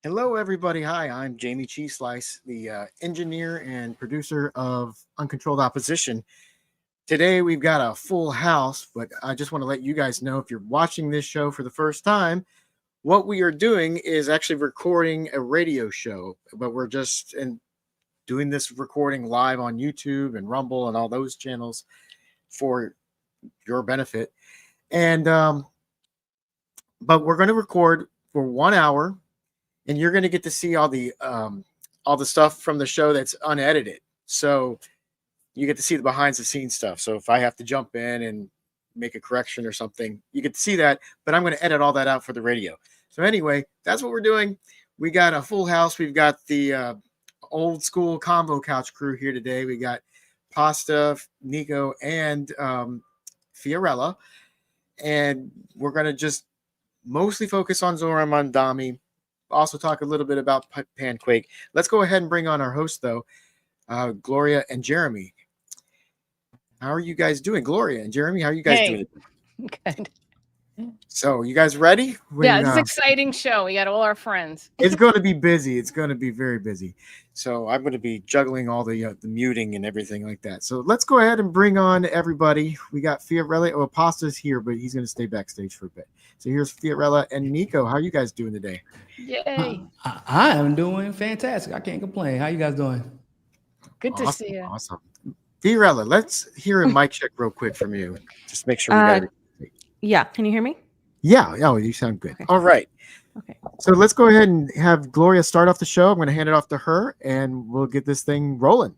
Hello, everybody. Hi, I'm Jayme CheeseSlice, the engineer and producer of Uncontrolled Opposition. Today, we've got a full house, but I just want to let you guys know if you're watching this show for the first time, what we are doing is actually recording a radio show, but we're just doing this recording live on YouTube and Rumble and all those channels for your benefit. And, but we're going to record for 1 hour. And you're going to get to see all the stuff from the show that's unedited. So you get to see the behind the scenes stuff. So if I have to jump in and make a correction or something, you get to see that. But I'm going to edit all that out for the radio. So anyway, that's what we're doing. We got a full house. We've got the old school combo couch crew here today. We got Pasta, Niko, and Fiorella. And we're going to just mostly focus on Zohran Mamdani. Also talk a little bit about Panquake. Let's go ahead and bring on our host, though, Gloria and Jeremy. How are you guys doing? Gloria and Jeremy, how are you guys doing? Good. So, you guys ready? Yeah, it's an exciting show. We got all our friends. It's going to be busy. It's going to be very busy. So, I'm going to be juggling all the muting and everything like that. So, let's go ahead and bring on everybody. We got Fiorella. Well, Pasta's here, but he's going to stay backstage for a bit. So, here's Fiorella and Niko. How are you guys doing today? Yay. I am doing fantastic. I can't complain. How you guys doing? Good to see you. Awesome. Fiorella, let's hear a mic check real quick from you. Just make sure we got it. Yeah. Can you hear me? Yeah. Oh, you sound good. Okay. All right. Okay. So let's go ahead and have Gloria start off the show. I'm going to hand it off to her, and we'll get this thing rolling.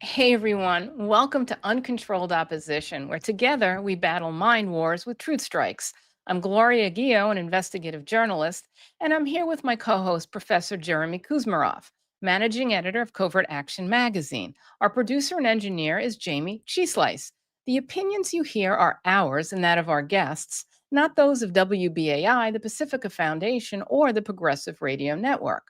Hey, everyone. Welcome to Uncontrolled Opposition, where together we battle mind wars with truth strikes. I'm Gloria Guillo, an investigative journalist, and I'm here with my co-host, Professor Jeremy Kuzmarov, managing editor of Covert Action magazine. Our producer and engineer is Jayme CheeseSlice. The opinions you hear are ours and that of our guests, not those of WBAI, the Pacifica Foundation, or the Progressive Radio Network.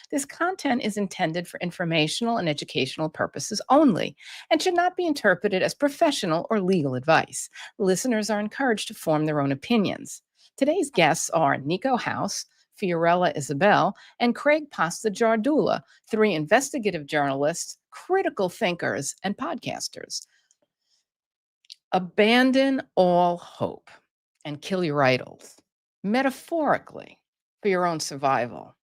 This content is intended for informational and educational purposes only and should not be interpreted as professional or legal advice. Listeners are encouraged to form their own opinions. Today's guests are Niko House, Fiorella Isabel, and Craig Pasta Jardula, three investigative journalists, critical thinkers, and podcasters. Abandon all hope and kill your idols, metaphorically, for your own survival.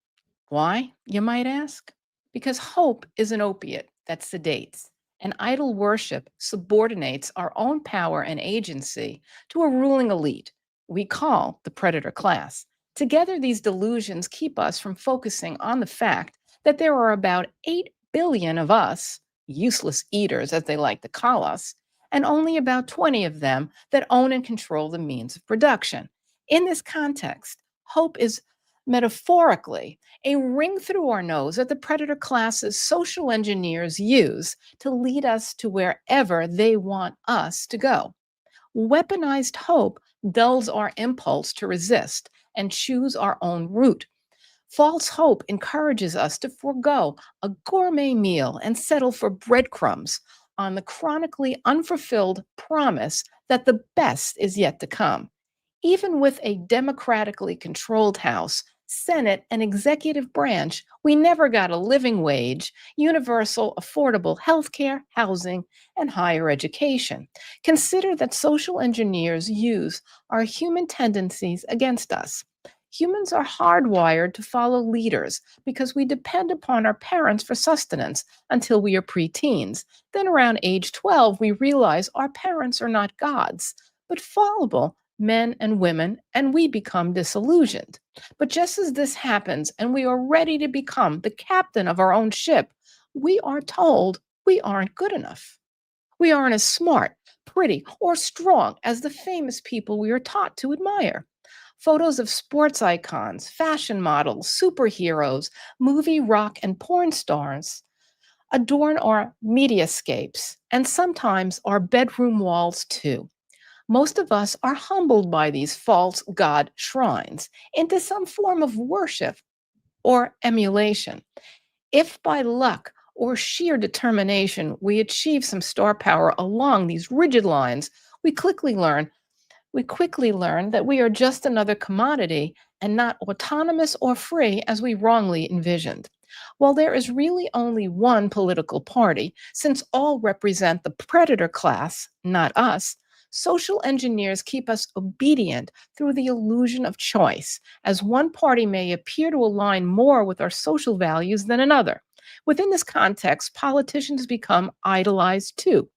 Why, you might ask? Because hope is an opiate that sedates, and idol worship subordinates our own power and agency to a ruling elite we call the predator class. Together, these delusions keep us from focusing on the fact that there are about 8 billion of us, useless eaters as they like to call us, and only about 20 of them that own and control the means of production. In this context, hope is metaphorically a ring through our nose that the predator class's social engineers use to lead us to wherever they want us to go. Weaponized hope dulls our impulse to resist and choose our own route. False hope encourages us to forego a gourmet meal and settle for breadcrumbs on the chronically unfulfilled promise that the best is yet to come. Even with a democratically controlled House, Senate, and executive branch, we never got a living wage, universal affordable health care, housing, and higher education. Consider that social engineers use our human tendencies against us. Humans are hardwired to follow leaders because we depend upon our parents for sustenance until we are preteens. Then around age 12, we realize our parents are not gods, but fallible men and women, and we become disillusioned. But just as this happens and we are ready to become the captain of our own ship, we are told we aren't good enough. We aren't as smart, pretty, or strong as the famous people we are taught to admire. Photos of sports icons, fashion models, superheroes, movie, rock, and porn stars adorn our mediascapes and sometimes our bedroom walls too. Most of us are humbled by these false god shrines into some form of worship or emulation. If by luck or sheer determination we achieve some star power along these rigid lines, we quickly learn We quickly learn that we are just another commodity and not autonomous or free as we wrongly envisioned. While there is really only one political party, since all represent the predator class, not us, social engineers keep us obedient through the illusion of choice, as one party may appear to align more with our social values than another. Within this context, politicians become idolized too.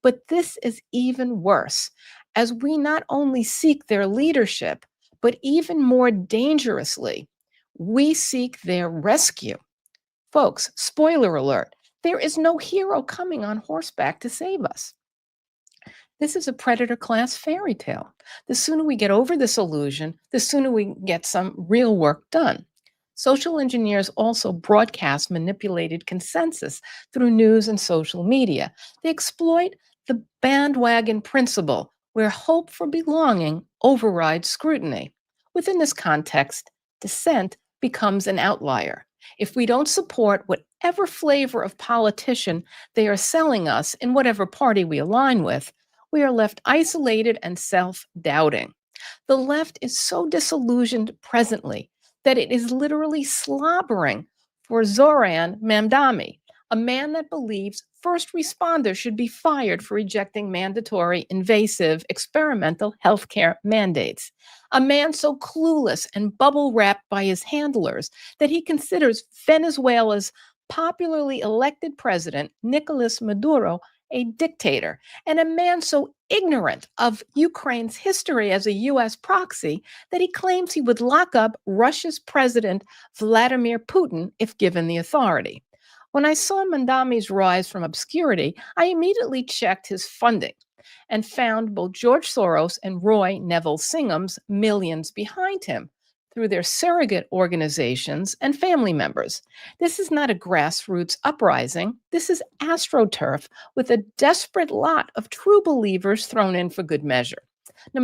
But this is even worse, as we not only seek their leadership, but even more dangerously, we seek their rescue. Folks, spoiler alert, there is no hero coming on horseback to save us. This is a predator class fairy tale. The sooner we get over this illusion, the sooner we get some real work done. Social engineers also broadcast manipulated consensus through news and social media. They exploit the bandwagon principle, where hope for belonging overrides scrutiny. Within this context, dissent becomes an outlier. If we don't support whatever flavor of politician they are selling us in whatever party we align with, we are left isolated and self-doubting. The left is so disillusioned presently that it is literally slobbering for Zohran Mamdani, a man that believes first responders should be fired for rejecting mandatory, invasive, experimental healthcare mandates. A man so clueless and bubble wrapped by his handlers that he considers Venezuela's popularly elected president, Nicolas Maduro, a dictator, and a man so ignorant of Ukraine's history as a US proxy that he claims he would lock up Russia's President Vladimir Putin if given the authority. When I saw Mamdani's rise from obscurity, I immediately checked his funding and found both George Soros and Roy Neville Singham's millions behind him through their surrogate organizations and family members. This is not a grassroots uprising. This is AstroTurf with a desperate lot of true believers thrown in for good measure. No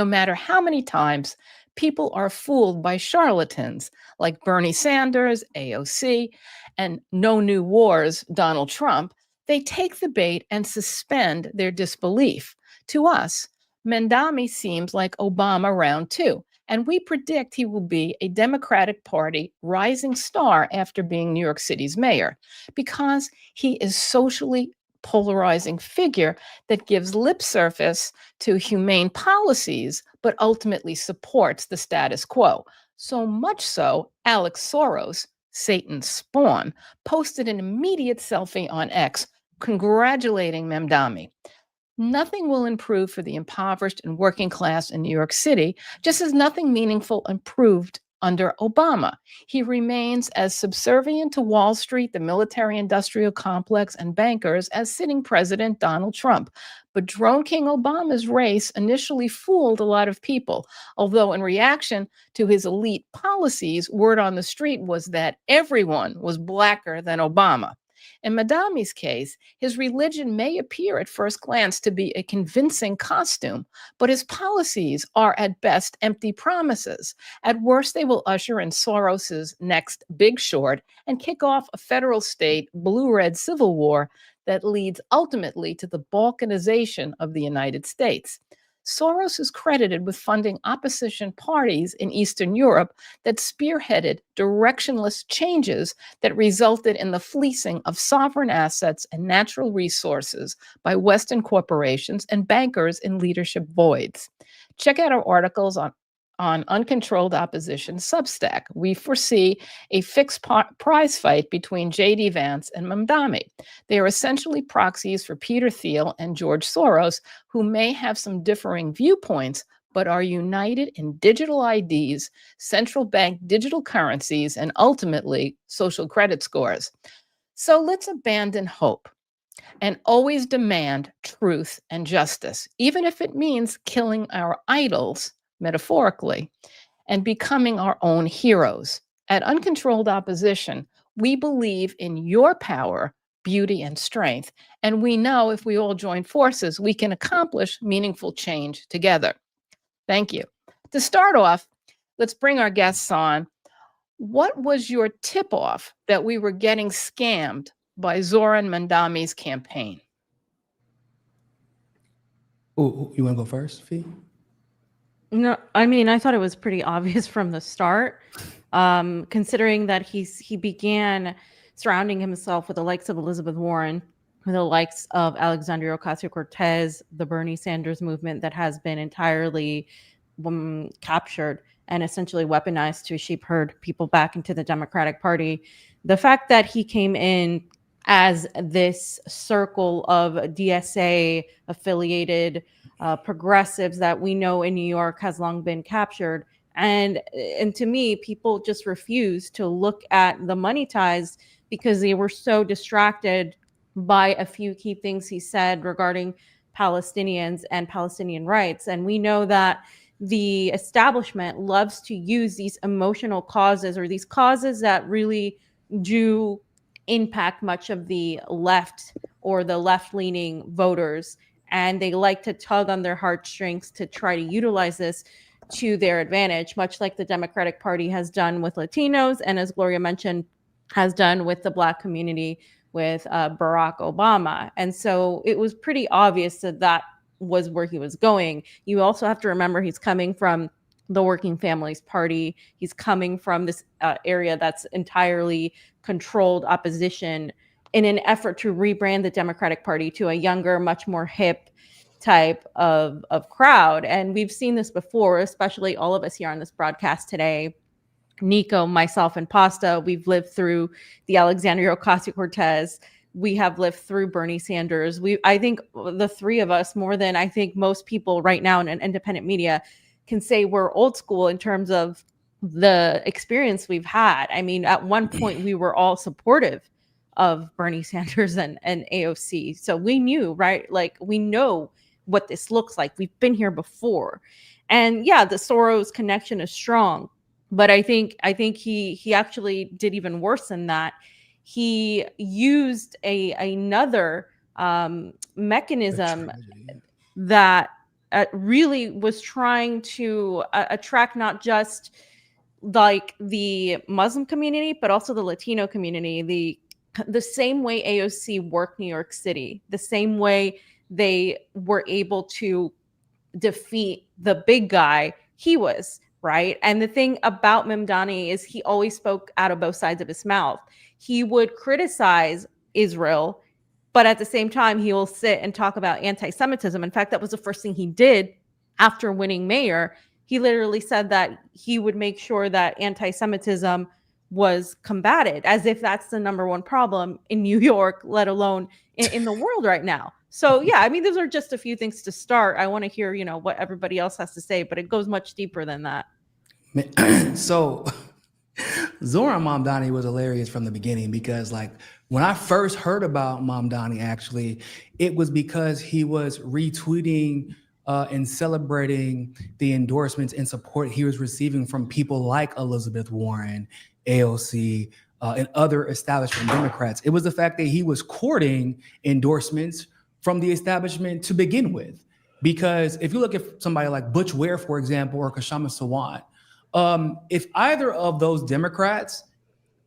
matter how many times people are fooled by charlatans like Bernie Sanders, AOC, and No New Wars, Donald Trump, they take the bait and suspend their disbelief. To us, Mamdani seems like Obama round two, and we predict he will be a Democratic Party rising star after being New York City's mayor, because he is socially polarizing figure that gives lip service to humane policies, but ultimately supports the status quo. So much so, Alex Soros, Satan's spawn, posted an immediate selfie on X congratulating Mamdani. Nothing will improve for the impoverished and working class in New York City, just as nothing meaningful improved under Obama. He remains as subservient to Wall Street, the military-industrial complex, and bankers as sitting President Donald Trump. But Drone King Obama's race initially fooled a lot of people, although in reaction to his elite policies, word on the street was that everyone was blacker than Obama. In Mamdani's case, his religion may appear at first glance to be a convincing costume, but his policies are at best empty promises. At worst, they will usher in Soros's next Big Short and kick off a federal state blue-red civil war that leads ultimately to the balkanization of the United States. Soros is credited with funding opposition parties in Eastern Europe that spearheaded directionless changes that resulted in the fleecing of sovereign assets and natural resources by Western corporations and bankers in leadership voids. Check out our articles on Uncontrolled Opposition Substack. We foresee a fixed prize fight between J.D. Vance and Mamdani. They are essentially proxies for Peter Thiel and George Soros, who may have some differing viewpoints, but are united in digital IDs, central bank digital currencies, and ultimately social credit scores. So let's abandon hope and always demand truth and justice, even if it means killing our idols, metaphorically, and becoming our own heroes. At Uncontrolled Opposition, we believe in your power, beauty, and strength, and we know if we all join forces, we can accomplish meaningful change together. Thank you. To start off, let's bring our guests on. What was your tip-off that we were getting scammed by Zohran Mamdani's campaign? Oh, you want to go first, Fee? No, I mean, I thought it was pretty obvious from the start, considering that he began surrounding himself with the likes of Elizabeth Warren, with the likes of Alexandria Ocasio-Cortez, the Bernie Sanders movement that has been entirely captured and essentially weaponized to sheep herd people back into the Democratic Party. The fact that he came in as this circle of DSA affiliated progressives that we know in New York has long been captured. And to me, people just refuse to look at the money ties because they were so distracted by a few key things he said regarding Palestinians and Palestinian rights. And we know that the establishment loves to use these emotional causes or these causes that really do impact much of the left or the left-leaning voters, and they like to tug on their heartstrings to try to utilize this to their advantage, much like the Democratic Party has done with Latinos, and as Gloria mentioned, has done with the Black community with Barack Obama. And so it was pretty obvious that that was where he was going. You also have to remember he's coming from the Working Families Party. He's coming from this area that's entirely controlled opposition in an effort to rebrand the Democratic Party to a younger, much more hip type of crowd. And we've seen this before, especially all of us here on this broadcast today. Niko, myself, and Pasta, we've lived through the Alexandria Ocasio-Cortez. We have lived through Bernie Sanders. I think the three of us, more than I think most people right now in independent media, can say we're old school in terms of the experience we've had. I mean, at one point we were all supportive of Bernie Sanders and AOC. So we knew, right? Like, we know what this looks like. We've been here before. And yeah, the Soros connection is strong. But I think he actually did even worse than that. He used another mechanism that really was trying to attract not just like the Muslim community, but also the Latino community. The same way AOC worked New York City, the same way they were able to defeat the big guy, he was, right? And the thing about Mamdani is he always spoke out of both sides of his mouth. He would criticize Israel, but at the same time, he will sit and talk about anti-Semitism. In fact, that was the first thing he did after winning mayor. He literally said that he would make sure that anti-Semitism was combated, as if that's the number one problem in New York, let alone in the world right now. So yeah, I mean, those are just a few things to start. I want to hear, what everybody else has to say, but it goes much deeper than that. So Zohran Mamdani was hilarious from the beginning because, like, when I first heard about Mamdani, actually, it was because he was retweeting and celebrating the endorsements and support he was receiving from people like Elizabeth Warren, AOC, and other establishment Democrats. It was the fact that he was courting endorsements from the establishment to begin with. Because if you look at somebody like Butch Ware, for example, or Kashama Sawant, if either of those Democrats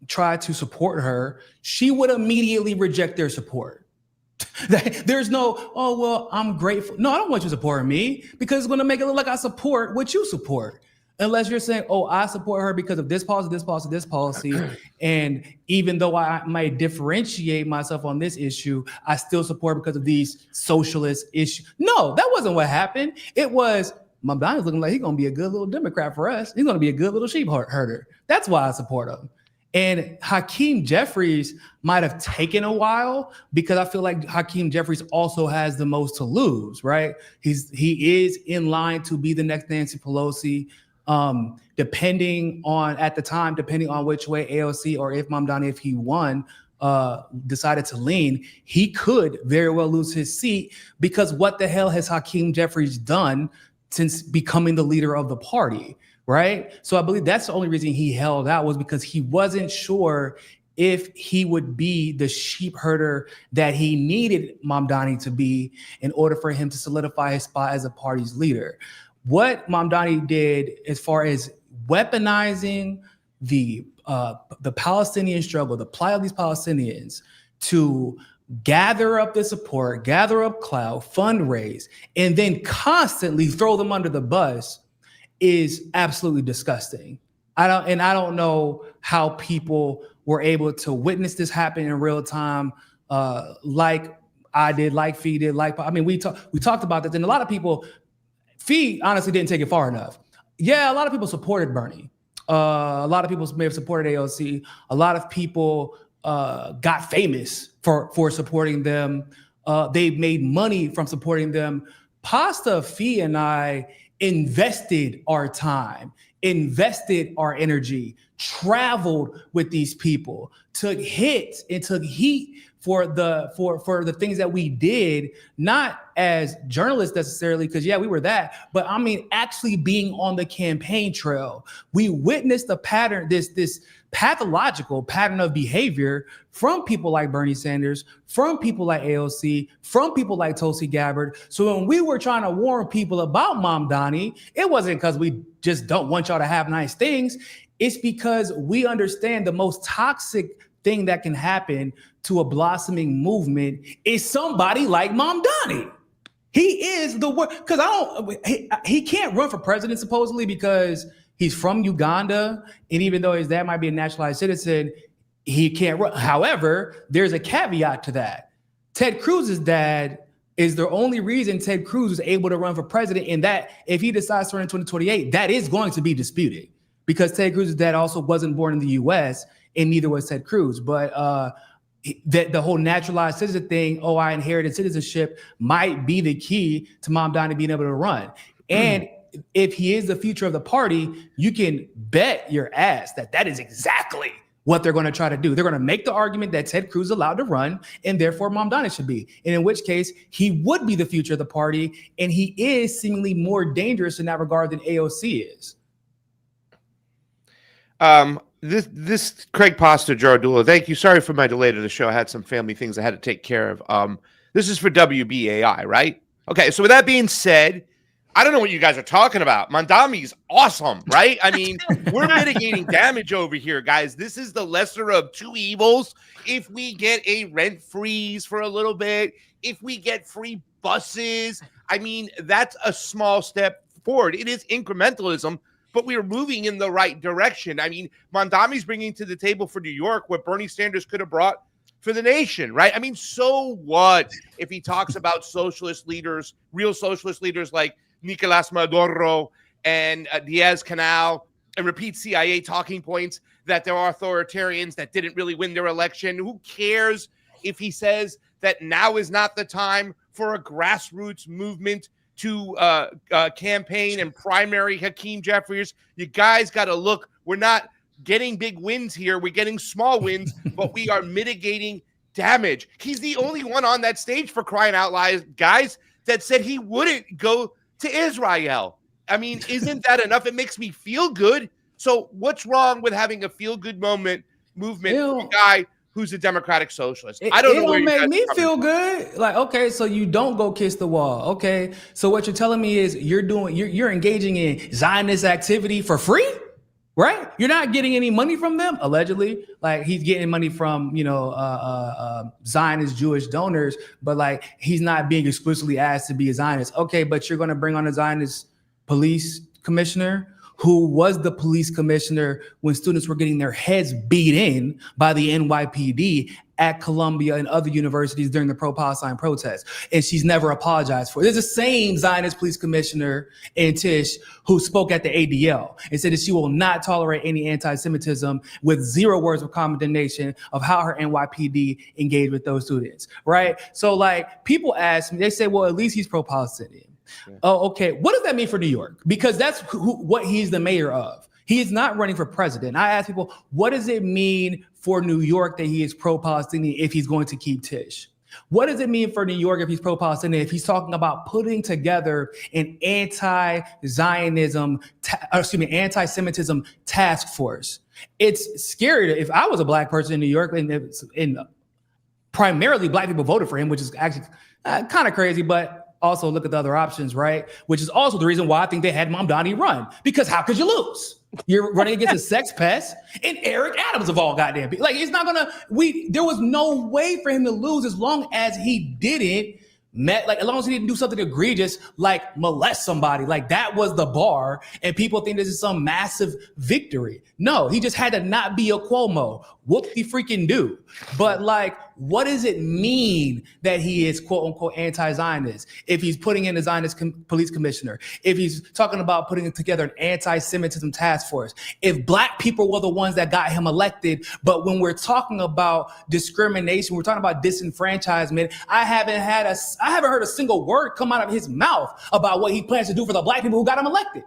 tried to support her, she would immediately reject their support. There's no, oh, well, I'm grateful. No, I don't want you supporting me because it's going to make it look like I support what you support. Unless you're saying, oh, I support her because of this policy, this policy, this policy. And even though I might differentiate myself on this issue, I still support because of these socialist issues. No, that wasn't what happened. It was, Mamdani's looking like he's going to be a good little Democrat for us. He's going to be a good little sheep herder. That's why I support him. And Hakeem Jeffries might have taken a while because I feel like Hakeem Jeffries also has the most to lose, right? He is in line to be the next Nancy Pelosi. Depending on which way AOC or if Mamdani, if he won, decided to lean, he could very well lose his seat because what the hell has Hakeem Jeffries done since becoming the leader of the party, right? So I believe that's the only reason he held out was because he wasn't sure if he would be the sheep herder that he needed Mamdani to be in order for him to solidify his spot as a party's leader. What Mamdani did as far as weaponizing the Palestinian struggle, the plight of these Palestinians to gather up the support, gather up clout, fundraise, and then constantly throw them under the bus is absolutely disgusting. I don't know how people were able to witness this happen in real time, like I did, like Fee did, we talked about this, and a lot of people, Fee honestly didn't take it far enough. Yeah, a lot of people supported Bernie. A lot of people may have supported AOC. A lot of people got famous for supporting them. They made money from supporting them. Pasta, Fee, and I invested our time, invested our energy, traveled with these people, took hits and took heat for the things that we did, not as journalists necessarily, because yeah, we were that, but I mean actually being on the campaign trail. We witnessed the pattern, this pathological pattern of behavior from people like Bernie Sanders, from people like AOC, from people like Tulsi Gabbard. So when we were trying to warn people about Mamdani, it wasn't because we just don't want y'all to have nice things. It's because we understand the most toxic thing that can happen to a blossoming movement is somebody like Mamdani. He is the worst, because he can't run for president supposedly because he's from Uganda, and even though his dad might be a naturalized citizen, he can't run. However, there's a caveat to that. Ted Cruz's dad is the only reason Ted Cruz was able to run for president, and that if he decides to run in 2028, that is going to be disputed because Ted Cruz's dad also wasn't born in the U.S., and neither was Ted Cruz. But the whole naturalized citizen thing, I inherited citizenship, might be the key to Mamdani being able to run. And if he is the future of the party, you can bet your ass that is exactly what they're going to try to do. They're going to make the argument that Ted Cruz is allowed to run, and therefore Mamdani should be. And in which case, he would be the future of the party, and he is seemingly more dangerous in that regard than AOC is. This Craig Pasta, Jardula, thank you. Sorry for my delay to the show. I had some family things I had to take care of. This is for WBAI, right? Okay, so with that being said, I don't know what you guys are talking about. Mamdani's awesome, right? I mean, we're mitigating damage over here, guys. This is the lesser of two evils. If we get a rent freeze for a little bit, if we get free buses, I mean, that's a small step forward. It is incrementalism, but we are moving in the right direction. I mean, Mamdani's bringing to the table for New York what Bernie Sanders could have brought for the nation, right? I mean, so what if he talks about socialist leaders, real socialist leaders like Nicolas Maduro and Diaz-Canel, and repeat CIA talking points that there are authoritarians that didn't really win their election? Who cares if he says that now is not the time for a grassroots movement to campaign and primary Hakeem Jeffries? You guys got to look. We're not getting big wins here. We're getting small wins, but we are mitigating damage. He's the only one on that stage, for crying out loud, guys, that said he wouldn't go to Israel. I mean, isn't that enough? It makes me feel good. So what's wrong with having a feel-good movement for a guy who's a democratic socialist? I don't know where you guys make me are feel from. good. Like, okay, so you don't go kiss the wall. Okay, so what you're telling me is you're engaging in Zionist activity for free, right? You're not getting any money from them, allegedly. Like, he's getting money from Zionist Jewish donors, but like he's not being explicitly asked to be a Zionist. Okay, but you're going to bring on a Zionist police commissioner who was the police commissioner when students were getting their heads beat in by the NYPD at Columbia and other universities during the pro-Palestine protests. And she's never apologized for it. There's the same Zionist police commissioner in Tish who spoke at the ADL and said that she will not tolerate any anti-Semitism, with 0 words of condemnation of how her NYPD engaged with those students, right? So like, people ask me, they say, well, at least he's pro-Palestinian. Yeah. Oh, okay. What does that mean for New York? Because that's what he's the mayor of. He is not running for president. I ask people, what does it mean for New York that he is pro-Palestinian if he's going to keep Tish? What does it mean for New York if he's pro-Palestinian, if he's talking about putting together an anti-Zionism, anti-Semitism task force? It's scary. If I was a black person in New York and primarily black people voted for him, which is actually kind of crazy, but also look at the other options, right? Which is also the reason why I think they had Mamdani run, because how could you lose? You're running against a sex pest and Eric Adams of all goddamn people. Like, it's not gonna. There was no way for him to lose as long as he didn't. As long as he didn't do something egregious like molest somebody. Like, that was the bar, and people think this is some massive victory. No, he just had to not be a Cuomo. Whoop-de-freaking do. But like, what does it mean that he is quote unquote anti-Zionist? If he's putting in a Zionist police commissioner, if he's talking about putting together an anti-Semitism task force, if black people were the ones that got him elected, but when we're talking about discrimination, we're talking about disenfranchisement, I haven't heard a single word come out of his mouth about what he plans to do for the black people who got him elected.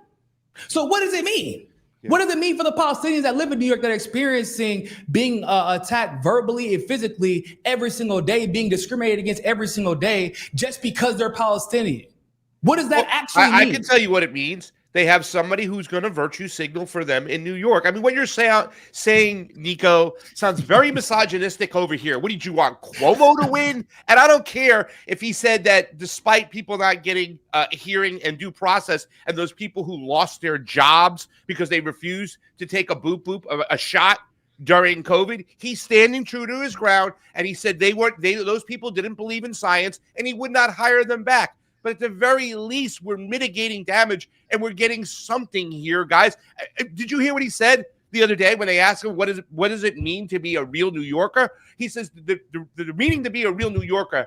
So what does it mean? What does it mean for the Palestinians that live in New York that are experiencing being attacked verbally and physically every single day, being discriminated against every single day just because they're Palestinian? What does that actually mean? I can tell you what it means. They have somebody who's going to virtue signal for them in New York. I mean, what you're saying, Niko, sounds very misogynistic over here. What did you want, Cuomo to win? And I don't care if he said that despite people not getting hearing and due process, and those people who lost their jobs because they refused to take a a shot during COVID, he's standing true to his ground, and he said those people didn't believe in science, and he would not hire them back. But at the very least, we're mitigating damage, and we're getting something here, guys. Did you hear what he said the other day when they asked him, what does it mean to be a real New Yorker? He says the meaning to be a real New Yorker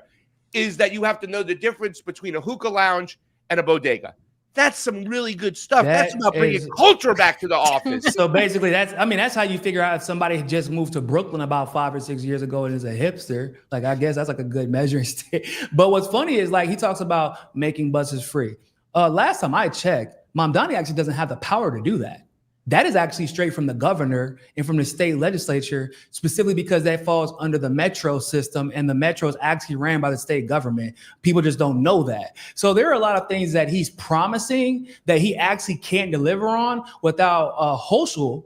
is that you have to know the difference between a hookah lounge and a bodega. That's some really good stuff. That's about bringing culture back to the office. So basically, that's how you figure out if somebody just moved to Brooklyn about 5 or 6 years ago and is a hipster. Like, I guess that's like a good measuring stick. But what's funny is, like, he talks about making buses free. Last time I checked, Mamdani actually doesn't have the power to do that. That is actually straight from the governor and from the state legislature, specifically because that falls under the metro system, and the metro is actually ran by the state government. People just don't know that. So there are a lot of things that he's promising that he actually can't deliver on without Hochul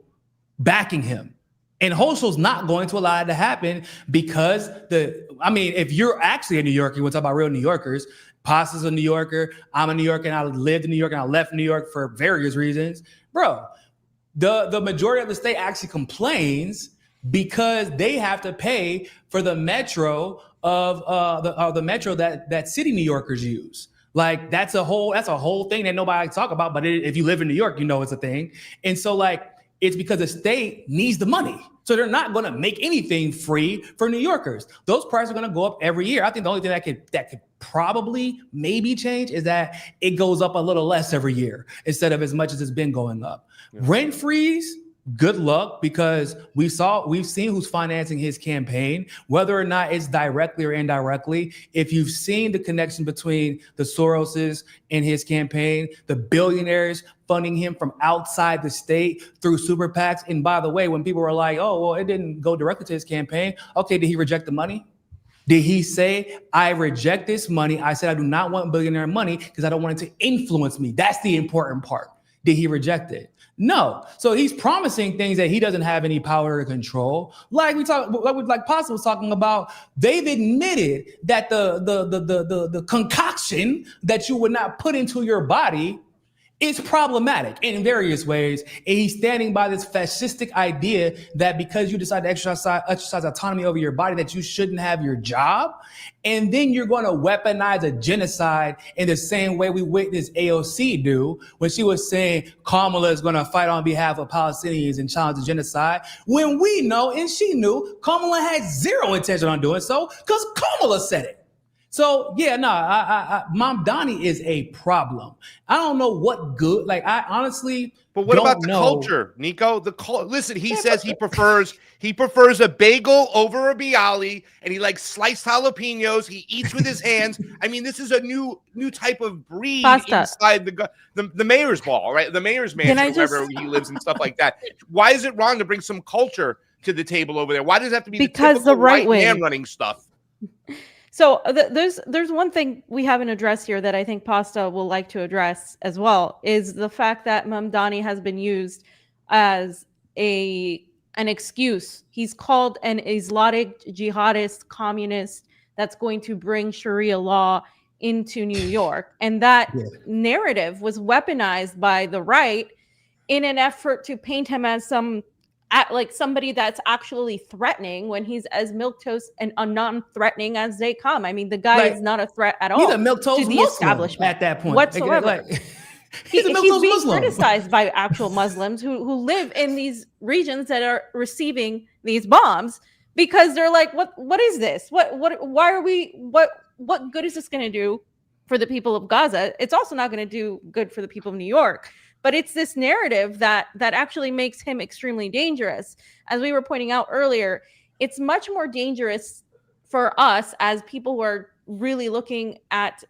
backing him. And Hochul's not going to allow it to happen because if you're actually a New Yorker, you want to talk about real New Yorkers, Pasta's a New Yorker, I'm a New Yorker, and I lived in New York and I left New York for various reasons. Bro, the majority of the state actually complains because they have to pay for the metro of the metro that city New Yorkers use. Like, that's a whole thing that nobody talk about. But if you live in New York, you know it's a thing. And so, like, it's because the state needs the money. So they're not going to make anything free for New Yorkers. Those prices are going to go up every year. I think the only thing that could probably maybe change is that it goes up a little less every year instead of as much as it's been going up. Yeah. Rent freeze, good luck, because we've seen who's financing his campaign, whether or not it's directly or indirectly. If you've seen the connection between the Soroses and his campaign, the billionaires funding him from outside the state through super PACs. And by the way, when people were like, oh, well, it didn't go directly to his campaign. Okay, did he reject the money? Did he say, I reject this money? I said, I do not want billionaire money because I don't want it to influence me. That's the important part. Did he reject it? No. So he's promising things that he doesn't have any power to control. Like Pasta was talking about, they've admitted that the concoction that you would not put into your body is problematic in various ways. And he's standing by this fascistic idea that because you decide to exercise autonomy over your body, that you shouldn't have your job. And then you're going to weaponize a genocide in the same way we witnessed AOC do when she was saying Kamala is going to fight on behalf of Palestinians and challenge the genocide. When we know, and she knew, Kamala had zero intention on doing so because Kamala said it. So yeah, Mamdani is a problem. I don't know what good. Like, I honestly. But what about the culture, Niko? Listen, he says he prefers a bagel over a bialy, and he likes sliced jalapenos. He eats with his hands. I mean, this is a new type of breed inside the mayor's ball, right? The mayor's mansion, wherever he lives and stuff like that. Why is it wrong to bring some culture to the table over there? Why does it have to be because the right way man running stuff? So there's one thing we haven't addressed here that I think Pasta will like to address as well, is the fact that Mamdani has been used as an excuse. He's called an Islamic jihadist communist that's going to bring Sharia law into New York. And that narrative was weaponized by the right in an effort to paint him as like somebody that's actually threatening when he's as milquetoast and non-threatening as they come. I mean, the guy Like, is not a threat at all. He's a milquetoast to the Muslim establishment at that point. whatsoever. Like, he's a milquetoast He's being Muslim. criticized by actual Muslims who live in these regions that are receiving these bombs because they're like, what is this? Why are we? What good is this going to do for the people of Gaza? It's also not going to do good for the people of New York. But it's this narrative that actually makes him extremely dangerous. As we were pointing out earlier, it's much more dangerous for us as people who are really looking at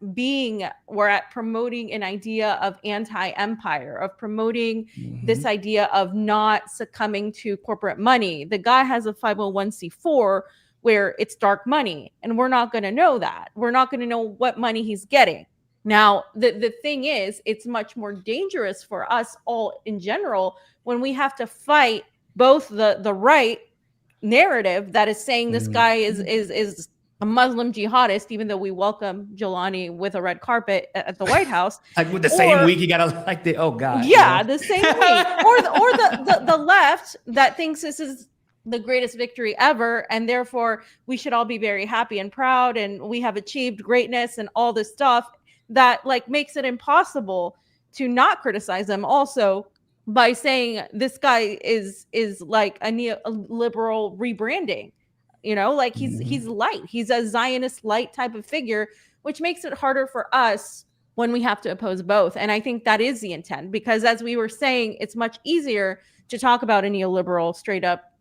promoting an idea of anti-empire, of promoting this idea of not succumbing to corporate money. The guy has a 501c4 where it's dark money, and we're not going to know that. We're not going to know what money he's getting. Now, the thing is, it's much more dangerous for us all in general when we have to fight both the right narrative that is saying this guy is a Muslim jihadist, even though we welcome Jelani with a red carpet at the White House. Like with the same week, he got elected. Oh God! Yeah, the same week, or the left that thinks this is the greatest victory ever, and therefore we should all be very happy and proud, and we have achieved greatness and all this stuff. That like makes it impossible to not criticize them also by saying this guy is like a neoliberal rebranding, like he's light. He's a Zionist light type of figure, which makes it harder for us when we have to oppose both. And I think that is the intent, because as we were saying, it's much easier to talk about a neoliberal straight up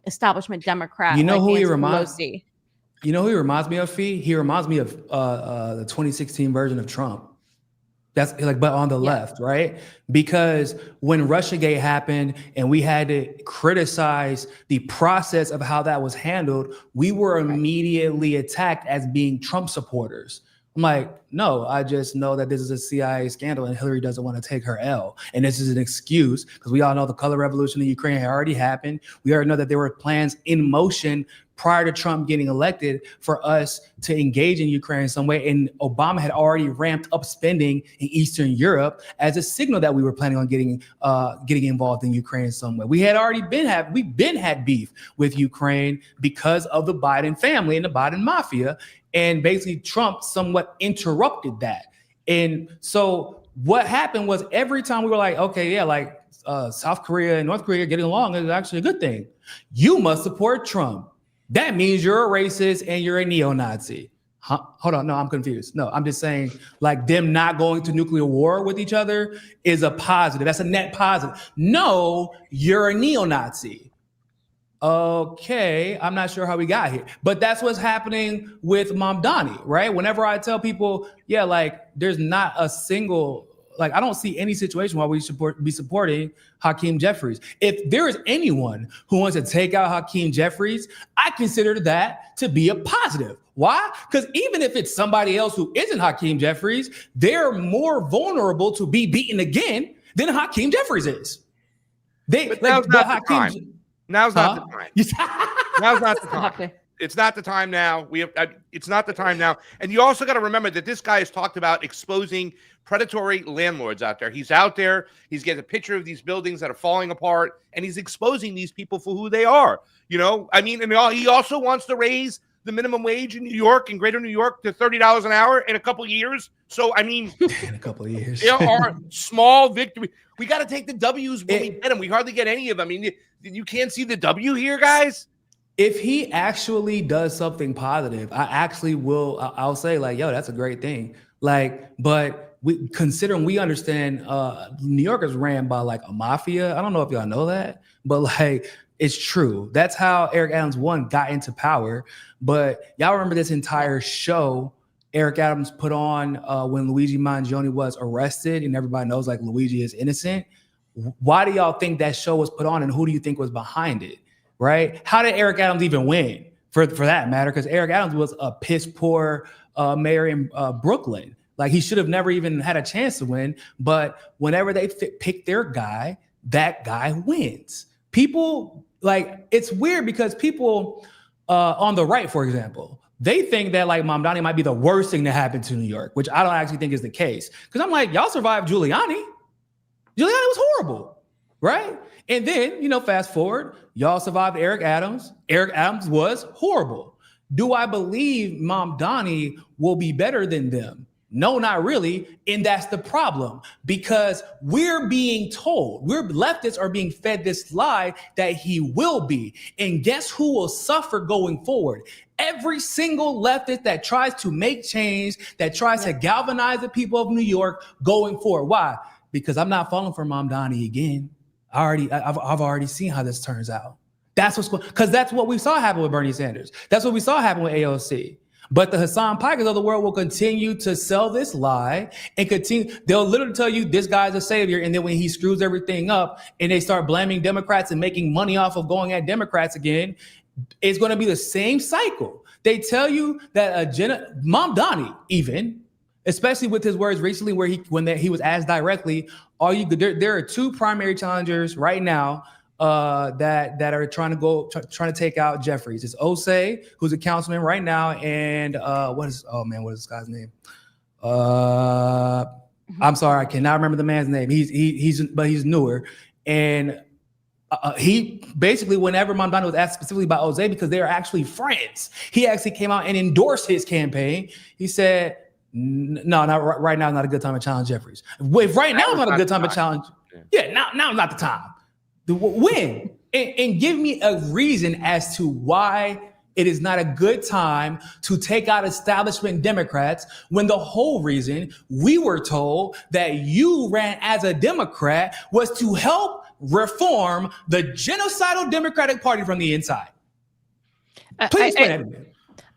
establishment Democrat. You know like who Nancy he reminds? Pelosi. You know who he reminds me of, Fee? He reminds me of the 2016 version of Trump. That's like, but on the left, right? Because when Russiagate happened and we had to criticize the process of how that was handled, we were immediately attacked as being Trump supporters. I'm like, no, I just know that this is a CIA scandal and Hillary doesn't want to take her L. And this is an excuse because we all know the color revolution in Ukraine had already happened. We already know that there were plans in motion prior to Trump getting elected for us to engage in Ukraine in some way. And Obama had already ramped up spending in Eastern Europe as a signal that we were planning on getting involved in Ukraine in some way. We had already had beef with Ukraine because of the Biden family and the Biden mafia. And basically Trump somewhat interrupted that. And so what happened was every time we were like, okay, yeah, like South Korea and North Korea getting along is actually a good thing. You must support Trump. That means you're a racist and you're a neo-Nazi. Huh? Hold on, no, I'm confused. No, I'm just saying like them not going to nuclear war with each other is a positive. That's a net positive. No, you're a neo-Nazi. Okay, I'm not sure how we got here, but that's what's happening with Mamdani, right? Whenever I tell people, yeah, like there's not a single, like I don't see any situation why we should be supporting Hakeem Jeffries. If there is anyone who wants to take out Hakeem Jeffries, I consider that to be a positive. Why? Because even if it's somebody else who isn't Hakeem Jeffries, they're more vulnerable to be beaten again than Hakeem Jeffries is. Now's not the time. Now's not the time. It's not the time now. It's not the time now. And you also got to remember that this guy has talked about exposing predatory landlords out there. He's out there. He's getting a picture of these buildings that are falling apart, and he's exposing these people for who they are. I mean, and he also wants to raise the minimum wage in New York and greater New York to $30 an hour in a couple of years. So, I mean, in a couple of years, there are small victories. We got to take the W's when we get them. We hardly get any of them. I mean, you can't see the W here, guys. If he actually does something positive, I'll say like, yo, that's a great thing. Like, but considering we understand New York is ran by like a mafia. I don't know if y'all know that, but like, it's true. That's how Eric Adams got into power. But y'all remember this entire show Eric Adams put on when Luigi Mangione was arrested, and everybody knows like Luigi is innocent. Why do y'all think that show was put on, and who do you think was behind it? Right? How did Eric Adams even win for that matter? Because Eric Adams was a piss poor mayor in Brooklyn. Like he should have never even had a chance to win. But whenever they pick their guy, that guy wins. People like it's weird because people on the right, for example, they think that like Mamdani might be the worst thing to happen to New York, which I don't actually think is the case. Because I'm like, y'all survived Giuliani. Giuliani was horrible. right? And then, fast forward, y'all survived Eric Adams. Eric Adams was horrible. Do I believe Mamdani will be better than them? No, not really. And that's the problem, because we're being told, leftists are being fed this lie that he will be. And guess who will suffer going forward? Every single leftist that tries to make change, that tries to galvanize the people of New York going forward. Why? Because I'm not falling for Mamdani again. I've already seen how this turns out. That's what's going, because that's what we saw happen with Bernie Sanders. That's what we saw happen with AOC. But the Hassan Pikers of the world will continue to sell this lie and continue. They'll literally tell you this guy's a savior. And then when he screws everything up and they start blaming Democrats and making money off of going at Democrats again, it's going to be the same cycle. They tell you that Mamdani, even, especially with his words recently, where he was asked directly, there are two primary challengers right now that are trying to take out Jeffries. It's Osei, who's a councilman right now, and what is this guy's name? I'm sorry, I cannot remember the man's name. He's newer, and he basically, whenever Mamdani was asked specifically about Osei, because they are actually friends, he actually came out and endorsed his campaign. He said, "No, not right now. Not a good time to challenge Jeffries. If right now is not a good time to challenge, now not the time." When? And give me a reason as to why it is not a good time to take out establishment Democrats, when the whole reason we were told that you ran as a Democrat was to help reform the genocidal Democratic Party from the inside. Please explain that to me.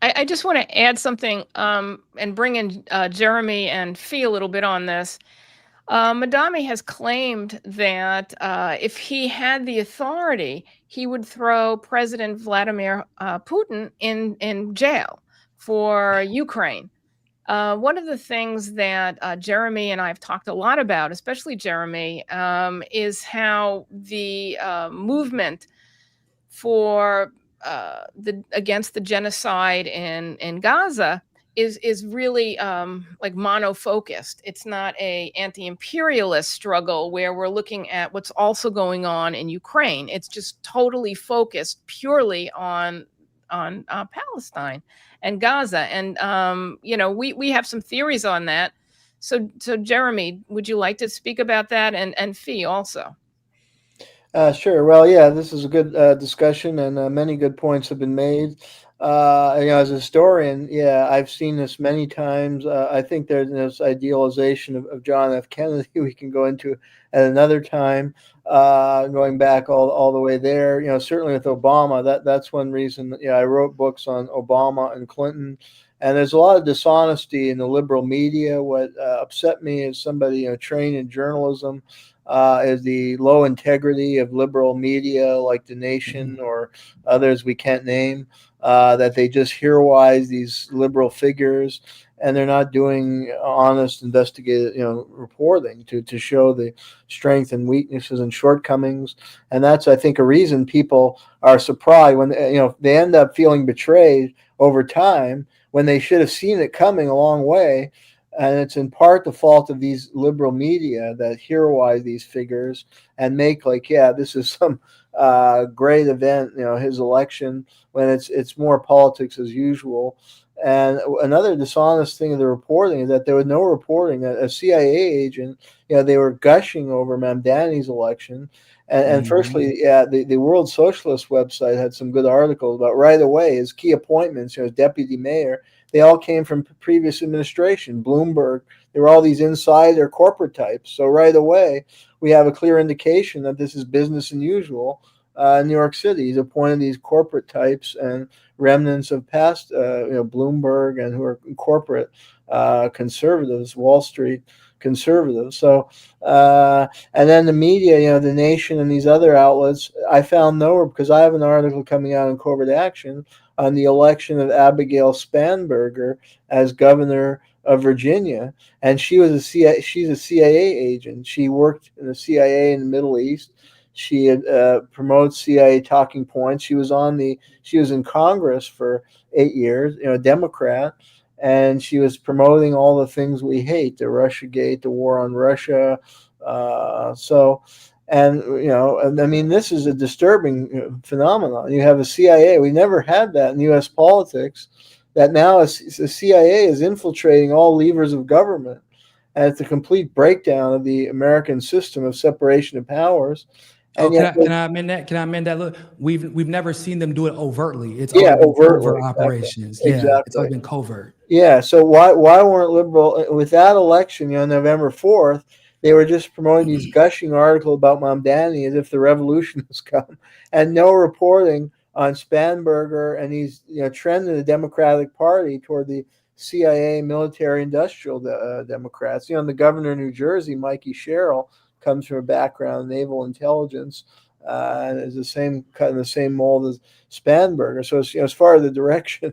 I just want to add something and bring in Jeremy and Fee a little bit on this. Mamdani has claimed that if he had the authority, he would throw President Vladimir Putin in jail for Ukraine. One of the things that Jeremy and I have talked a lot about, especially Jeremy, is how the movement for against the genocide in Gaza is really like mono-focused. It's not a anti-imperialist struggle where we're looking at what's also going on in Ukraine. It's just totally focused purely on Palestine and Gaza. And we have some theories on that. So Jeremy, would you like to speak about that, and Fee also? Sure. Well, yeah, this is a good discussion, and many good points have been made. As a historian, I've seen this many times. I think there's this idealization of John F. Kennedy we can go into at another time, going back all the way there. Certainly with Obama, that's one reason. I wrote books on Obama and Clinton, and there's a lot of dishonesty in the liberal media. What upset me as somebody trained in journalism is the low integrity of liberal media like The Nation or others we can't name. That they just heroize these liberal figures, and they're not doing honest investigative, reporting to show the strength and weaknesses and shortcomings. And that's, I think, a reason people are surprised when they end up feeling betrayed over time when they should have seen it coming a long way. And it's in part the fault of these liberal media that heroize these figures and make this is some great event, his election, when it's more politics as usual. And another dishonest thing of the reporting is that there was no reporting. A CIA agent, they were gushing over Mamdani's election. And firstly, the World Socialist website had some good articles about right away his key appointments, as deputy mayor. They all came from previous administration, Bloomberg. There were all these insider corporate types. So right away, we have a clear indication that this is business as usual in New York City. He's appointed these corporate types and remnants of past, Bloomberg, and who are corporate conservatives, Wall Street conservatives. So, and then the media, The Nation and these other outlets, I found nowhere, because I have an article coming out in Covert Action on the election of Abigail Spanberger as governor of Virginia, and she's a CIA agent. She worked in the CIA in the Middle East. She had promotes CIA talking points. She was in Congress for 8 years, Democrat, and she was promoting all the things we hate: the Russiagate, the war on Russia. And, I mean, this is a disturbing phenomenon. You have a CIA. We never had that in U.S. politics, that now the CIA is infiltrating all levers of government. And it's a complete breakdown of the American system of separation of powers. And can I amend that? Can I amend that? Look, we've never seen them do it overtly. It's Yeah, always been overtly, covert exactly. operations. Exactly. Yeah, it's always been covert. Yeah. So why weren't liberal with that election? November 4th, they were just promoting these gushing articles about Mamdani as if the revolution has come, and no reporting on Spanberger and these trend in the Democratic Party toward the CIA military industrial Democrats. The governor of New Jersey, Mikey Sherrill, comes from a background in naval intelligence and is the same cut in the same mold as Spanberger. So as far as the direction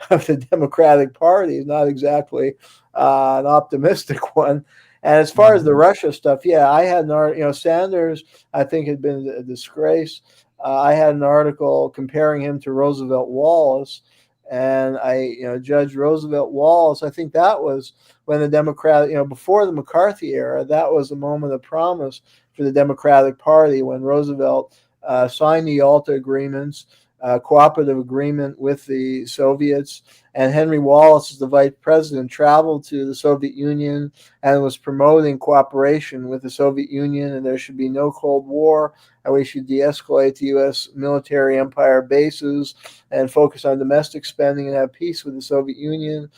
of the Democratic Party is not exactly an optimistic one. And as far as the Russia stuff, I had an article. Sanders, I think, had been a disgrace. I had an article comparing him to Roosevelt Wallace, and I judged Roosevelt Wallace. I think that was when the Democratic, before the McCarthy era, that was a moment of promise for the Democratic Party when Roosevelt signed the Yalta agreements, cooperative agreement with the Soviets, and Henry Wallace, as the vice president, traveled to the Soviet Union and was promoting cooperation with the Soviet Union, and there should be no Cold War, and we should de-escalate the U.S. military empire bases and focus on domestic spending and have peace with the Soviet Union.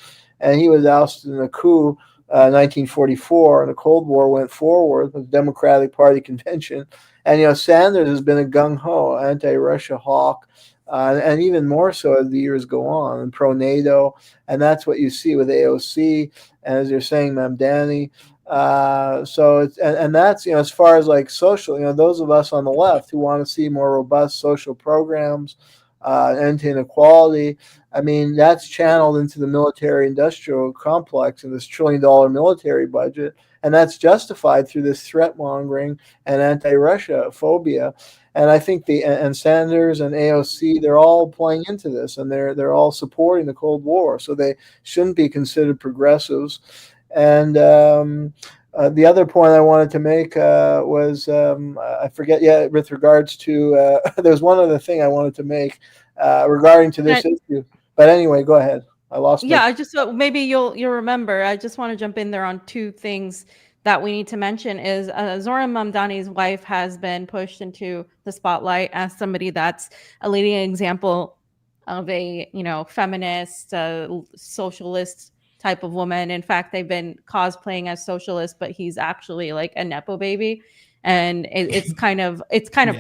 And he was ousted in a coup 1944, and the Cold War went forward with the Democratic Party convention. And Sanders has been a gung-ho anti-Russia hawk, and even more so as the years go on, and pro-NATO, and that's what you see with AOC, and as you're saying, Mamdani. So it's and that's as far as like social, those of us on the left who want to see more robust social programs, end to inequality. I mean, that's channeled into the military-industrial complex and this $1 trillion military budget, and that's justified through this threat mongering and anti-Russia phobia. And I think and Sanders and AOC, they're all playing into this, and they're all supporting the Cold War, so they shouldn't be considered progressives. And the other point I wanted to make was I forget. Yeah, with regards to there's one other thing I wanted to make regarding to this issue. But anyway, go ahead. I lost. Yeah, I just maybe you'll remember. I just want to jump in there on two things that we need to mention. Is Zohran Mamdani's wife has been pushed into the spotlight as somebody that's a leading example of a feminist, socialist type of woman. In fact, they've been cosplaying as socialists, but he's actually like a nepo baby. And it's kind of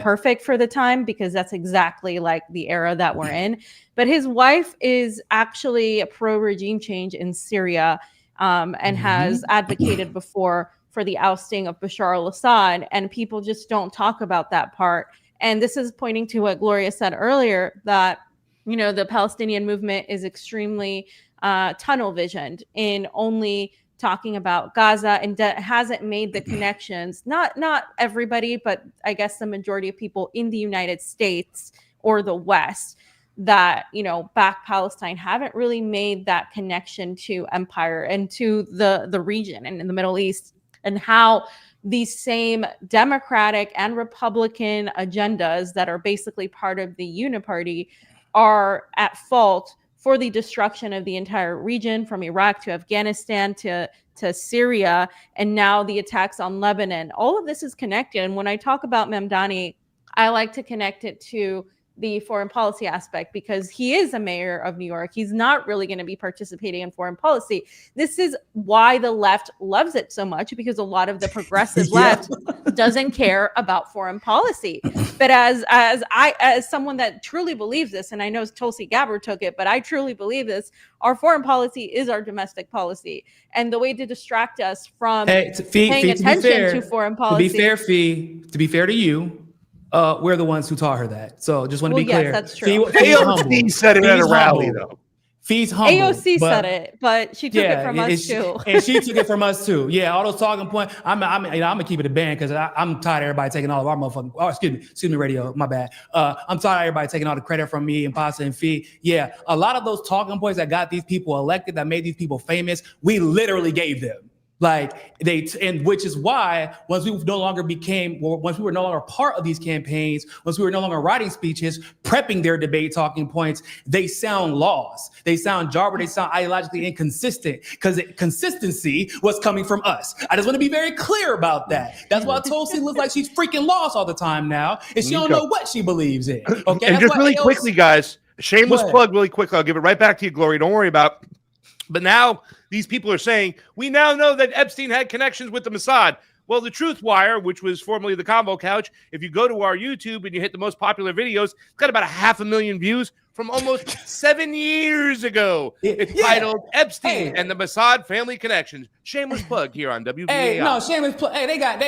perfect for the time, because that's exactly like the era that we're in. But his wife is actually a pro-regime change in Syria, and has advocated before for the ousting of Bashar al-Assad. And people just don't talk about that part. And this is pointing to what Gloria said earlier, that the Palestinian movement is extremely tunnel visioned in only talking about Gaza, and hasn't made the connections. Not everybody, but I guess the majority of people in the United States or the West that back Palestine haven't really made that connection to empire and to the region and in the Middle East, and how these same Democratic and Republican agendas that are basically part of the Uniparty are at fault for the destruction of the entire region, from Iraq to Afghanistan to Syria, and now the attacks on Lebanon. All of this is connected. And when I talk about Mamdani, I like to connect it to the foreign policy aspect, because he is a mayor of New York. He's not really going to be participating in foreign policy. This is why the left loves it so much, because a lot of the progressive left doesn't care about foreign policy. But as someone that truly believes this, and I know Tulsi Gabbard took it, but I truly believe this, our foreign policy is our domestic policy. And the way to distract us from paying attention to foreign policy. To be fair to you, we're the ones who taught her that. So just want to be clear. Yes, that's true. AOC said it at a rally, though. Fee's humble. AOC said it, but she took it from us too. And she took it from us too. Yeah, all those talking points. I'm gonna keep it a band, because I'm tired of everybody taking all of our motherfucking. Oh, excuse me, radio. My bad. I'm tired of everybody taking all the credit from me and Pasta and Fee. Yeah, a lot of those talking points that got these people elected, that made these people famous, we literally gave them. And which is why once we were no longer part of these campaigns, once we were no longer writing speeches, prepping their debate talking points, they sound lost. They sound jarred. They sound ideologically inconsistent because consistency was coming from us. I just want to be very clear about that. That's why Tulsi looks like she's freaking lost all the time now, and she don't know what she believes in. Okay, and just really quickly, guys, shameless plug, really quickly. I'll give it right back to you, Gloria. Don't worry about it. But now these people are saying, we now know that Epstein had connections with the Mossad. Well, the Truth Wire, which was formerly the Convo Couch, if you go to our YouTube and you hit the most popular videos, it's got about 500,000 views from almost 7 years ago. It's titled Epstein and the Mossad Family Connections. Shameless plug here on WBAI. Hey, no, shameless plug. Hey, they got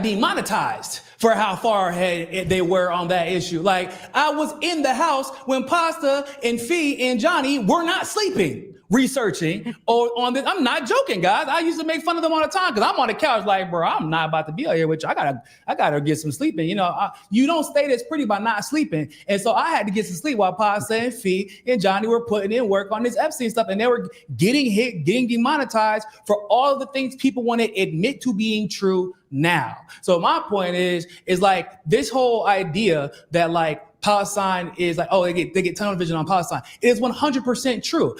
demonetized for how far ahead they were on that issue. Like, I was in the house when Pasta and Fee and Johnny were not sleeping, researching on this. I'm not joking, guys. I used to make fun of them all the time because I'm on the couch like, bro, I'm not about to be out here with you. I gotta get some sleeping. You know, you don't stay this pretty by not sleeping. And so I had to get some sleep while Pasta and Fee and Johnny were putting in work on this Epstein stuff, and they were getting demonetized for all of the things people want to admit to being true now. So my point is like this whole idea that like Palestine is like, oh, they get tunnel vision on Palestine. It is 100% true.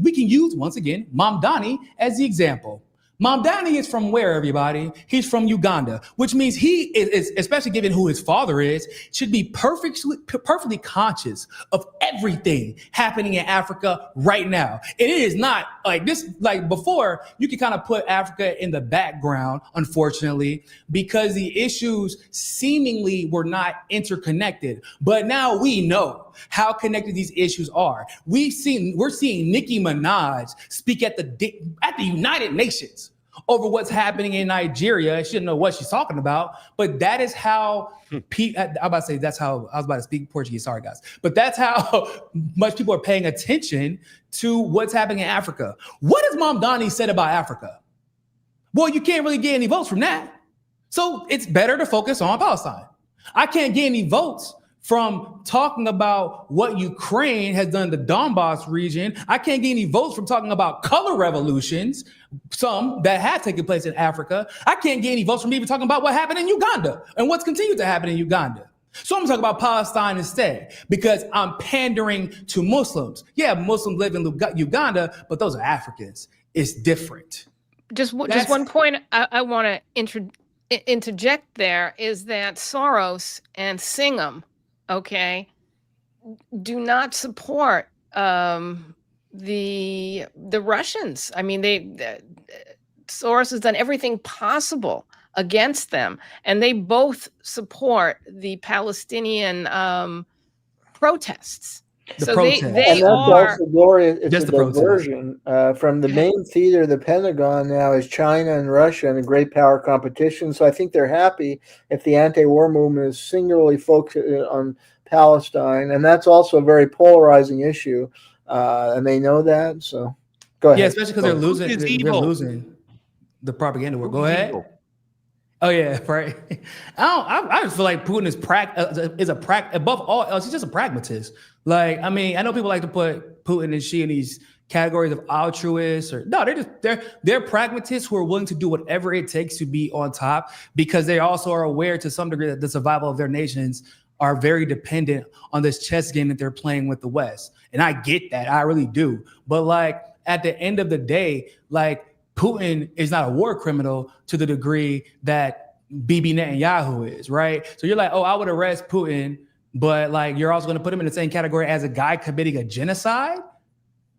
We can use, once again, Mamdani as the example. Mamdani is from where, everybody? He's from Uganda, which means he is, especially given who his father is, should be perfectly conscious of everything happening in Africa right now. It is not like this, like before, you could kind of put Africa in the background, unfortunately, because the issues seemingly were not interconnected. But now we know how connected these issues are. We're seeing Nicki Minaj speak at the United Nations over what's happening in Nigeria. She didn't know what she's talking about, but that is how I was about to speak Portuguese. Sorry, guys. But that's how much people are paying attention to what's happening in Africa. What has Mamdani said about Africa? Well, you can't really get any votes from that. So it's better to focus on Palestine. I can't get any votes from talking about what Ukraine has done to the Donbass region. I can't get any votes from talking about color revolutions, some that have taken place in Africa. I can't get any votes from even talking about what happened in Uganda and what's continued to happen in Uganda. So I'm talking about Palestine instead because I'm pandering to Muslims. Yeah, Muslims live in Uganda, but those are Africans. It's different. Just one point I want to interject there is that Soros and Singham, okay, do not support the Russians. I mean, Soros has done everything possible against them, and they both support the Palestinian protests. They and that's are also, Gloria, it's just a the diversion from the main theater. The Pentagon now is China and Russia in a great power competition. So I think they're happy if the anti-war movement is singularly focused on Palestine, and that's also a very polarizing issue, and they know that. So go ahead. Yeah, especially because they're losing the propaganda war. Go ahead. Evil? Oh yeah, right. I just feel like Putin above all else. He's just a pragmatist. Like, I mean, I know people like to put Putin and Xi in these categories of altruists, they're pragmatists who are willing to do whatever it takes to be on top because they also are aware to some degree that the survival of their nations are very dependent on this chess game that they're playing with the West. And I get that, I really do. But like at the end of the day, like Putin is not a war criminal to the degree that Bibi Netanyahu is, right? So you're like, oh, I would arrest Putin, but like you're also going to put him in the same category as a guy committing a genocide?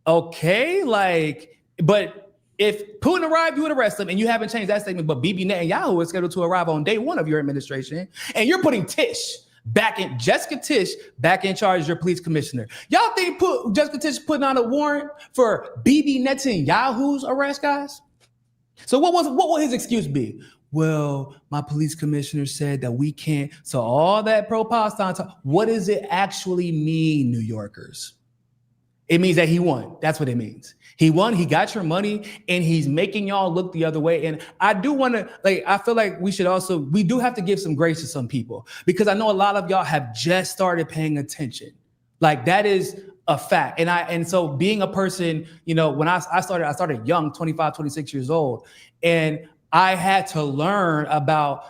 Okay, like, but if Putin arrived, you would arrest him, and you haven't changed that statement, but Bibi Netanyahu is scheduled to arrive on day one of your administration, and you're putting Jessica Tisch back in charge as your police commissioner. Y'all think Jessica Tisch putting on a warrant for Bibi Netanyahu's arrest, guys? So what will his excuse be? Well, my police commissioner said that we can't. So all that pro-Palestine talk, what does it actually mean, New Yorkers? It means that he won. That's what it means. He won, he got your money, and he's making y'all look the other way. And I do want to, I feel like we do have to give some grace to some people because I know a lot of y'all have just started paying attention. Like that is a fact. And so being a person, you know, when I started young, 25, 26 years old, and I had to learn about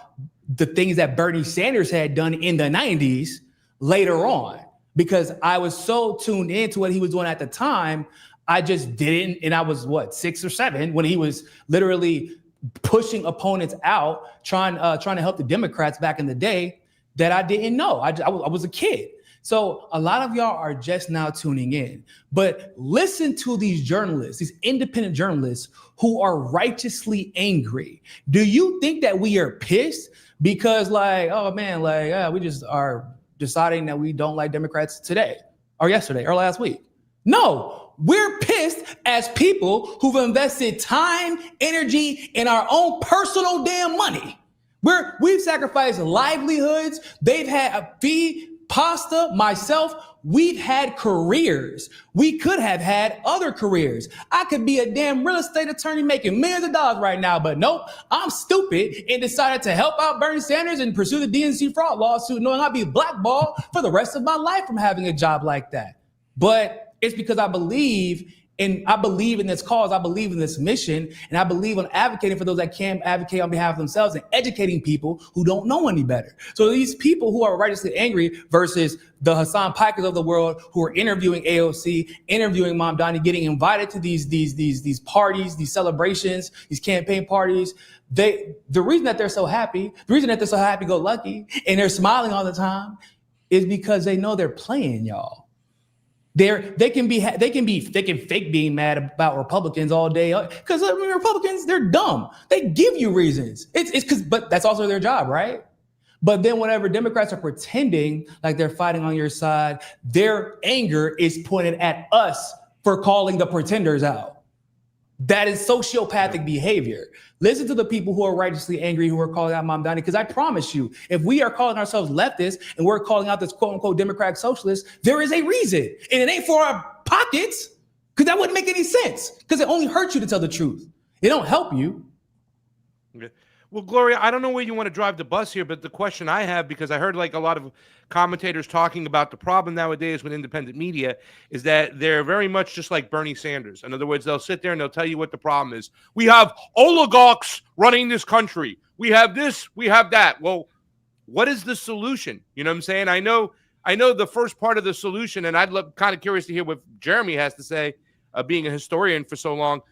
the things that Bernie Sanders had done in the 90s later on, because I was so tuned into what he was doing at the time. I just didn't. And I was 6 or 7 when he was literally pushing opponents out, trying to help the Democrats back in the day, that I didn't know. I was a kid. So a lot of y'all are just now tuning in, but listen to these journalists, these independent journalists who are righteously angry. Do you think that we are pissed because we just are deciding that we don't like Democrats today or yesterday or last week? No, we're pissed as people who've invested time, energy, and our own personal damn money. We've sacrificed livelihoods. They've had a fee, pasta, myself. We've had careers. We could have had other careers. I could be a damn real estate attorney making millions of dollars right now, but nope, I'm stupid and decided to help out Bernie Sanders and pursue the DNC fraud lawsuit, knowing I'll be blackballed for the rest of my life from having a job like that. But it's because I believe in this cause, I believe in this mission, and I believe in advocating for those that can advocate on behalf of themselves and educating people who don't know any better. So these people who are righteously angry versus the Hassan Pikers of the world who are interviewing AOC, interviewing Mamdani, getting invited to these parties, these celebrations, these campaign parties. The reason that they're so happy, the reason that they're so happy-go-lucky, and they're smiling all the time, is because they know they're playing y'all. They can fake being mad about Republicans all day, because Republicans, they're dumb. They give you reasons. But that's also their job, right? But then whenever Democrats are pretending like they're fighting on your side, their anger is pointed at us for calling the pretenders out. That is sociopathic behavior. Listen to the people who are righteously angry, who are calling out Mamdani, because I promise you, if we are calling ourselves leftists and we're calling out this quote unquote Democratic socialists, there is a reason. And it ain't for our pockets, because that wouldn't make any sense, because it only hurts you to tell the truth. It don't help you. Okay. Well, Gloria, I don't know where you want to drive the bus here, but the question I have, because I heard like a lot of commentators talking about the problem nowadays with independent media, is that they're very much just like Bernie Sanders. In other words, they'll sit there and they'll tell you what the problem is. We have oligarchs running this country. We have this, we have that. Well, what is the solution? You know what I'm saying? I know the first part of the solution, and kind of curious to hear what Jeremy has to say, being a historian for so long.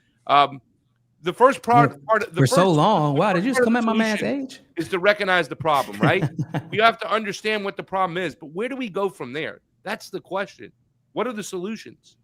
The first part for so long. Wow, did you just come at my man's age? Is to recognize the problem, right? You have to understand what the problem is, but where do we go from there? That's the question. What are the solutions?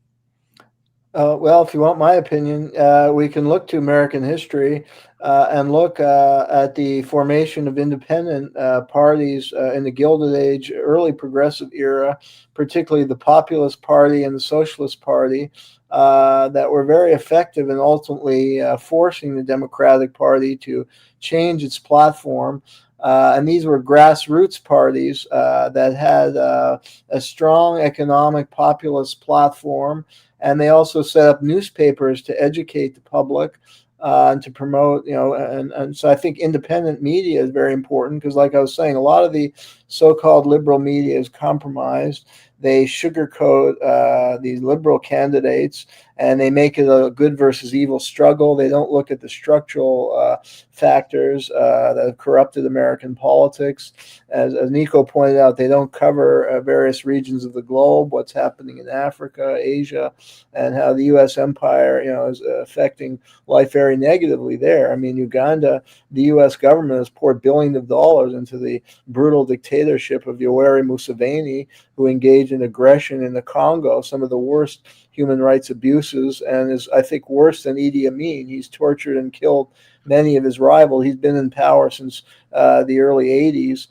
Well, if you want my opinion, we can look to American history and look at the formation of independent parties in the Gilded Age, early progressive era, particularly the Populist Party and the Socialist Party, that were very effective in ultimately forcing the Democratic Party to change its platform. And these were grassroots parties that had a strong economic populist platform. And they also set up newspapers to educate the public and to promote, and so I think independent media is very important, because like I was saying, a lot of the so-called liberal media is compromised. They sugarcoat these liberal candidates, and they make it a good versus evil struggle. They don't look at the structural factors that have corrupted American politics. As Niko pointed out, they don't cover various regions of the globe, what's happening in Africa, Asia, and how the U.S. empire, is affecting life very negatively there. I mean, Uganda, the U.S. government has poured billions of dollars into the brutal dictatorship of Yoweri Museveni, who engaged in aggression in the Congo, some of the worst human rights abuses, and is, I think, worse than Idi Amin. He's tortured and killed many of his rivals. He's been in power since the early 80s.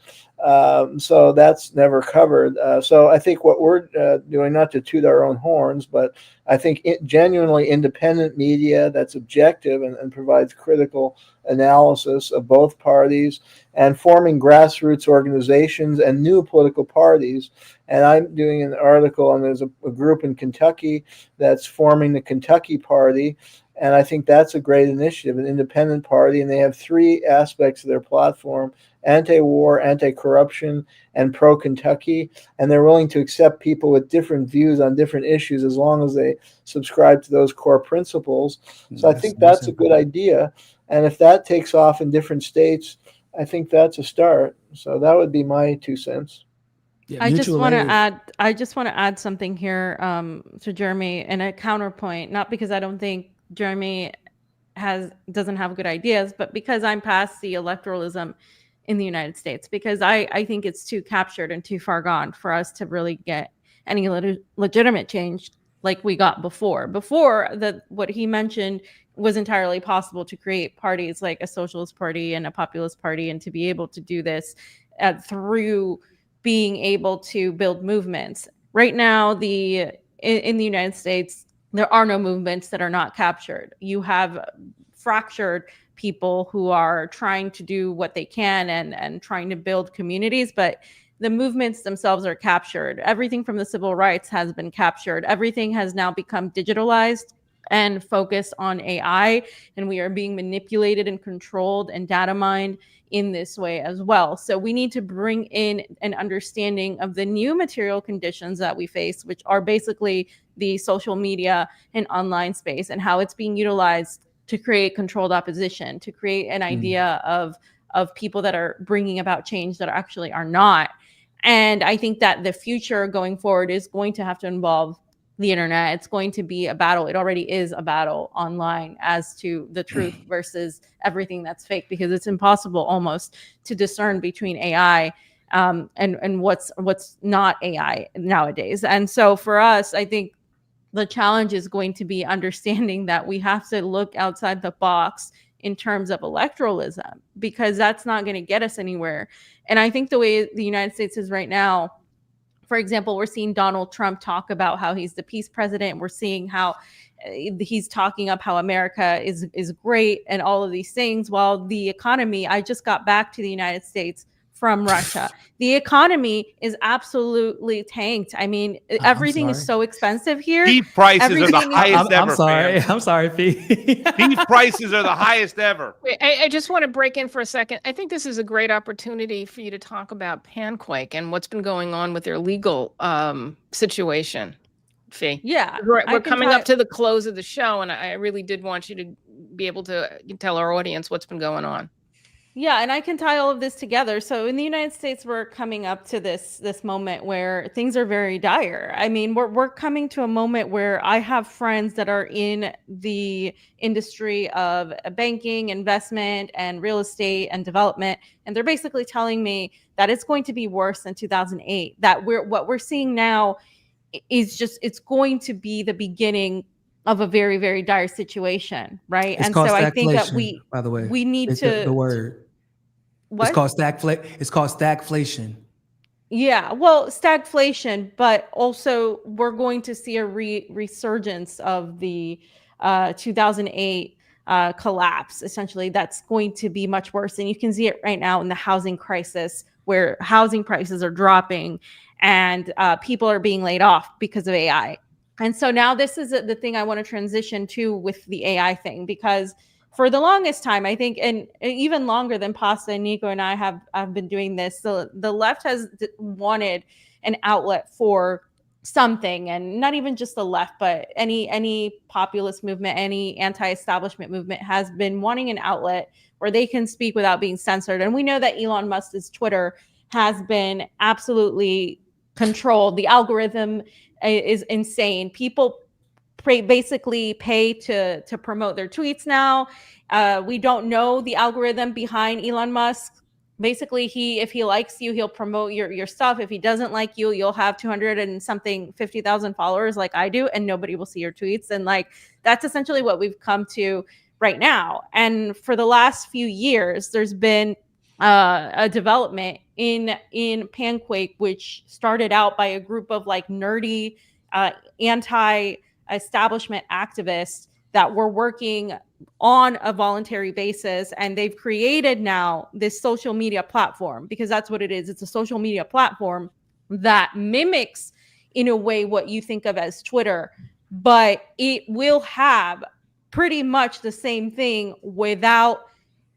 So that's never covered. So I think what we're doing, not to toot our own horns, but I think genuinely independent media that's objective and provides critical analysis of both parties, and forming grassroots organizations and new political parties. And I'm doing an article, and there's a group in Kentucky that's forming the Kentucky Party. And I think that's a great initiative, an independent party. And they have 3 aspects of their platform: anti-war, anti-corruption, and pro-Kentucky, and they're willing to accept people with different views on different issues as long as they subscribe to those core principles. So I think that's a good idea. And if that takes off in different states, I think that's a start. So that would be my 2 cents. Yeah, I just mutual want to aid. add. I just want to add something here to Jeremy and a counterpoint. Not because I don't think Jeremy doesn't have good ideas, but because I'm past the electoralism in the United States. Because I think it's too captured and too far gone for us to really get any legitimate change like we got before. Before what he mentioned was entirely possible to create parties like a socialist party and a populist party, and to be able to do this through being able to build movements. Right now, in the United States, there are no movements that are not captured. You have fractured people who are trying to do what they can and trying to build communities, but the movements themselves are captured. Everything from the civil rights has been captured. Everything has now become digitalized and focused on AI, and we are being manipulated and controlled and data mined in this way as well. So we need to bring in an understanding of the new material conditions that we face, which are basically the social media and online space, and how it's being utilized to create controlled opposition, to create an idea of people that are bringing about change that actually are not. And I think that the future going forward is going to have to involve the internet. It's going to be a battle. It already is a battle online as to the truth versus everything that's fake, because it's impossible almost to discern between AI and what's not AI nowadays. And so for us, I think the challenge is going to be understanding that we have to look outside the box in terms of electoralism, because that's not going to get us anywhere. And I think the way the United States is right now, for example, we're seeing Donald Trump talk about how he's the peace president. We're seeing how he's talking up how America is great and all of these things. While the economy, I just got back to the United States from Russia. The economy is absolutely tanked. I mean, everything is so expensive here. Beef prices are the highest ever. I'm sorry. Fam. I'm sorry, Fee. Beef prices are the highest ever. Wait, I just want to break in for a second. I think this is a great opportunity for you to talk about Panquake and what's been going on with their legal situation, Fee. Yeah. We're coming up to the close of the show, and I really did want you to be able to tell our audience what's been going on. Yeah, and I can tie all of this together. So in the United States, we're coming up to this moment where things are very dire. I mean, we're coming to a moment where I have friends that are in the industry of banking, investment, and real estate and development, and they're basically telling me that it's going to be worse than 2008. That what we're seeing now is just, it's going to be the beginning of a very, very dire situation, right? It's and called so I think that by the way, we need to the word. What? It's called stagflation. Yeah, well, stagflation, but also we're going to see a resurgence of the 2008 collapse. Essentially, that's going to be much worse, and you can see it right now in the housing crisis, where housing prices are dropping and people are being laid off because of AI. And so now this is the thing I want to transition to with the AI thing, because for the longest time, I think, and even longer than Pasta and Niko and I have been doing this, the left has wanted an outlet for something, and not even just the left, but any populist movement, any anti-establishment movement has been wanting an outlet where they can speak without being censored. And we know that Elon Musk's Twitter has been absolutely controlled. The algorithm is insane. People basically pay to promote their tweets now. We don't know the algorithm behind Elon Musk. Basically, if he likes you, he'll promote your stuff. If he doesn't like you, you'll have 200 and something 50,000 followers like I do, and nobody will see your tweets. And like, that's essentially what we've come to right now. And for the last few years, there's been a development in Panquake, which started out by a group of like nerdy anti-establishment activists that were working on a voluntary basis, and they've created now this social media platform, because that's what it is. It's a social media platform that mimics in a way what you think of as Twitter, but it will have pretty much the same thing without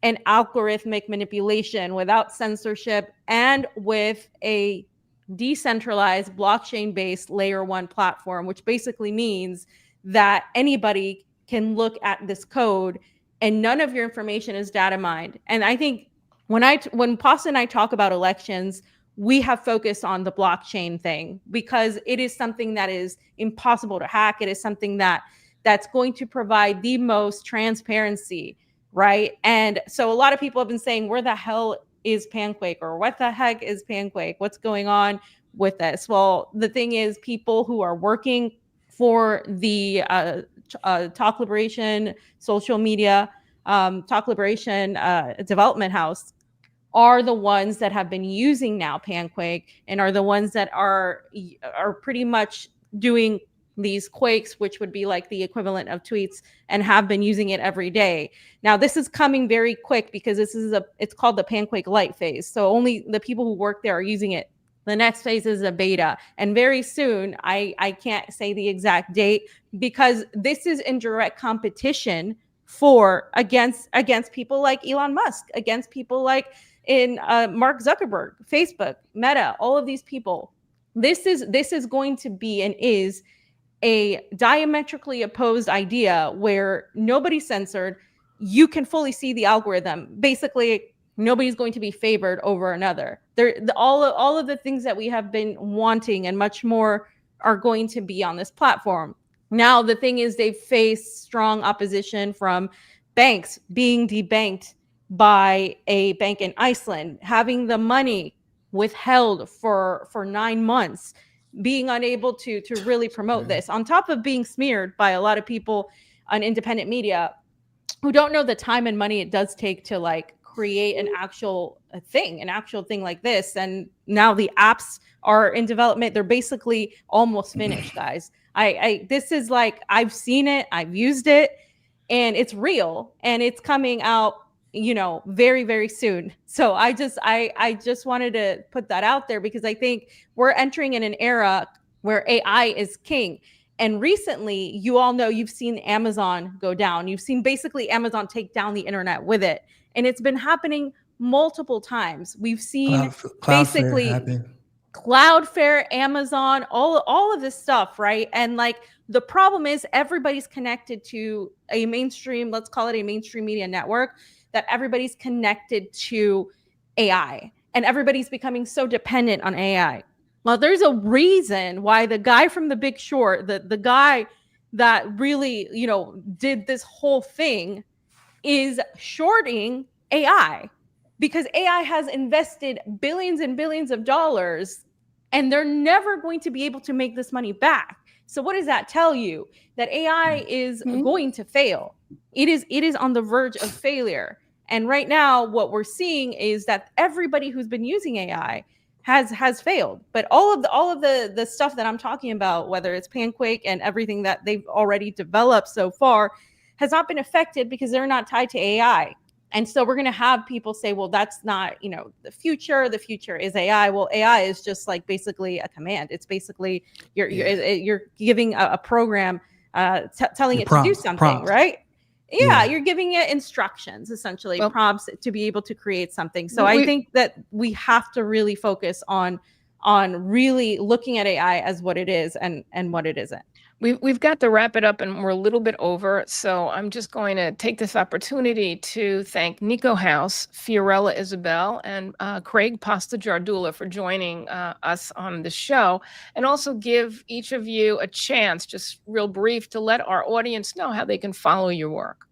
an algorithmic manipulation, without censorship, and with a decentralized blockchain-based layer 1 platform, which basically means that anybody can look at this code and none of your information is data mined. And I think when Pasta and I talk about elections, we have focused on the blockchain thing because it is something that is impossible to hack. It is something that's going to provide the most transparency, right? And so a lot of people have been saying, where the hell is Panquake, or what the heck is Panquake? What's going on with this? Well, the thing is, people who are working for the Talk Liberation social media, Talk Liberation development house are the ones that have been using now Panquake and are the ones that are pretty much doing these quakes, which would be like the equivalent of tweets, and have been using it every day. Now, this is coming very quick because it's called the Panquake Lite phase. So only the people who work there are using it. The next phase is a beta. And very soon, I can't say the exact date because this is in direct competition against people like Elon Musk, against people like Mark Zuckerberg, Facebook, Meta, all of these people. This is going to be and is a diametrically opposed idea where nobody's censored. You can fully see the algorithm. Basically, nobody's going to be favored over another. All of the things that we have been wanting and much more are going to be on this platform. Now, the thing is, they've faced strong opposition from banks being debanked by a bank in Iceland, having the money withheld for 9 months, being unable to really promote this, on top of being smeared by a lot of people on independent media who don't know the time and money it does take to like create an actual thing like this. And now the apps are in development. They're basically almost finished, guys. This is like, I've seen it, I've used it, and it's real, and it's coming out, very, very soon. So I just wanted to put that out there because I think we're entering in an era where AI is king. And recently, you all know, you've seen Amazon go down. You've seen basically Amazon take down the internet with it. And it's been happening multiple times. We've seen basically Cloudflare, Amazon, all of this stuff, right? And like, the problem is everybody's connected to a mainstream, let's call it a mainstream media network, that everybody's connected to AI and everybody's becoming so dependent on AI. Well, there's a reason why the guy from The Big Short, the guy that really, did this whole thing, is shorting AI, because AI has invested billions and billions of dollars and they're never going to be able to make this money back. So what does that tell you? That AI is going to fail. It is on the verge of failure. And right now, what we're seeing is that everybody who's been using AI has failed. But all of the stuff that I'm talking about, whether it's Panquake and everything that they've already developed so far, has not been affected because they're not tied to AI. And so we're going to have people say, well, that's not, the future. The future is AI. Well, AI is just like basically a command. It's basically you're giving a program, telling it to do something, right? Yeah, you're giving it instructions, essentially, prompts to be able to create something. So I think that we have to really focus on really looking at AI as what it is and what it isn't. We've got to wrap it up, and we're a little bit over. So I'm just going to take this opportunity to thank Niko House, Fiorella Isabel, and Craig Pasta Jardula for joining us on the show, and also give each of you a chance, just real brief, to let our audience know how they can follow your work.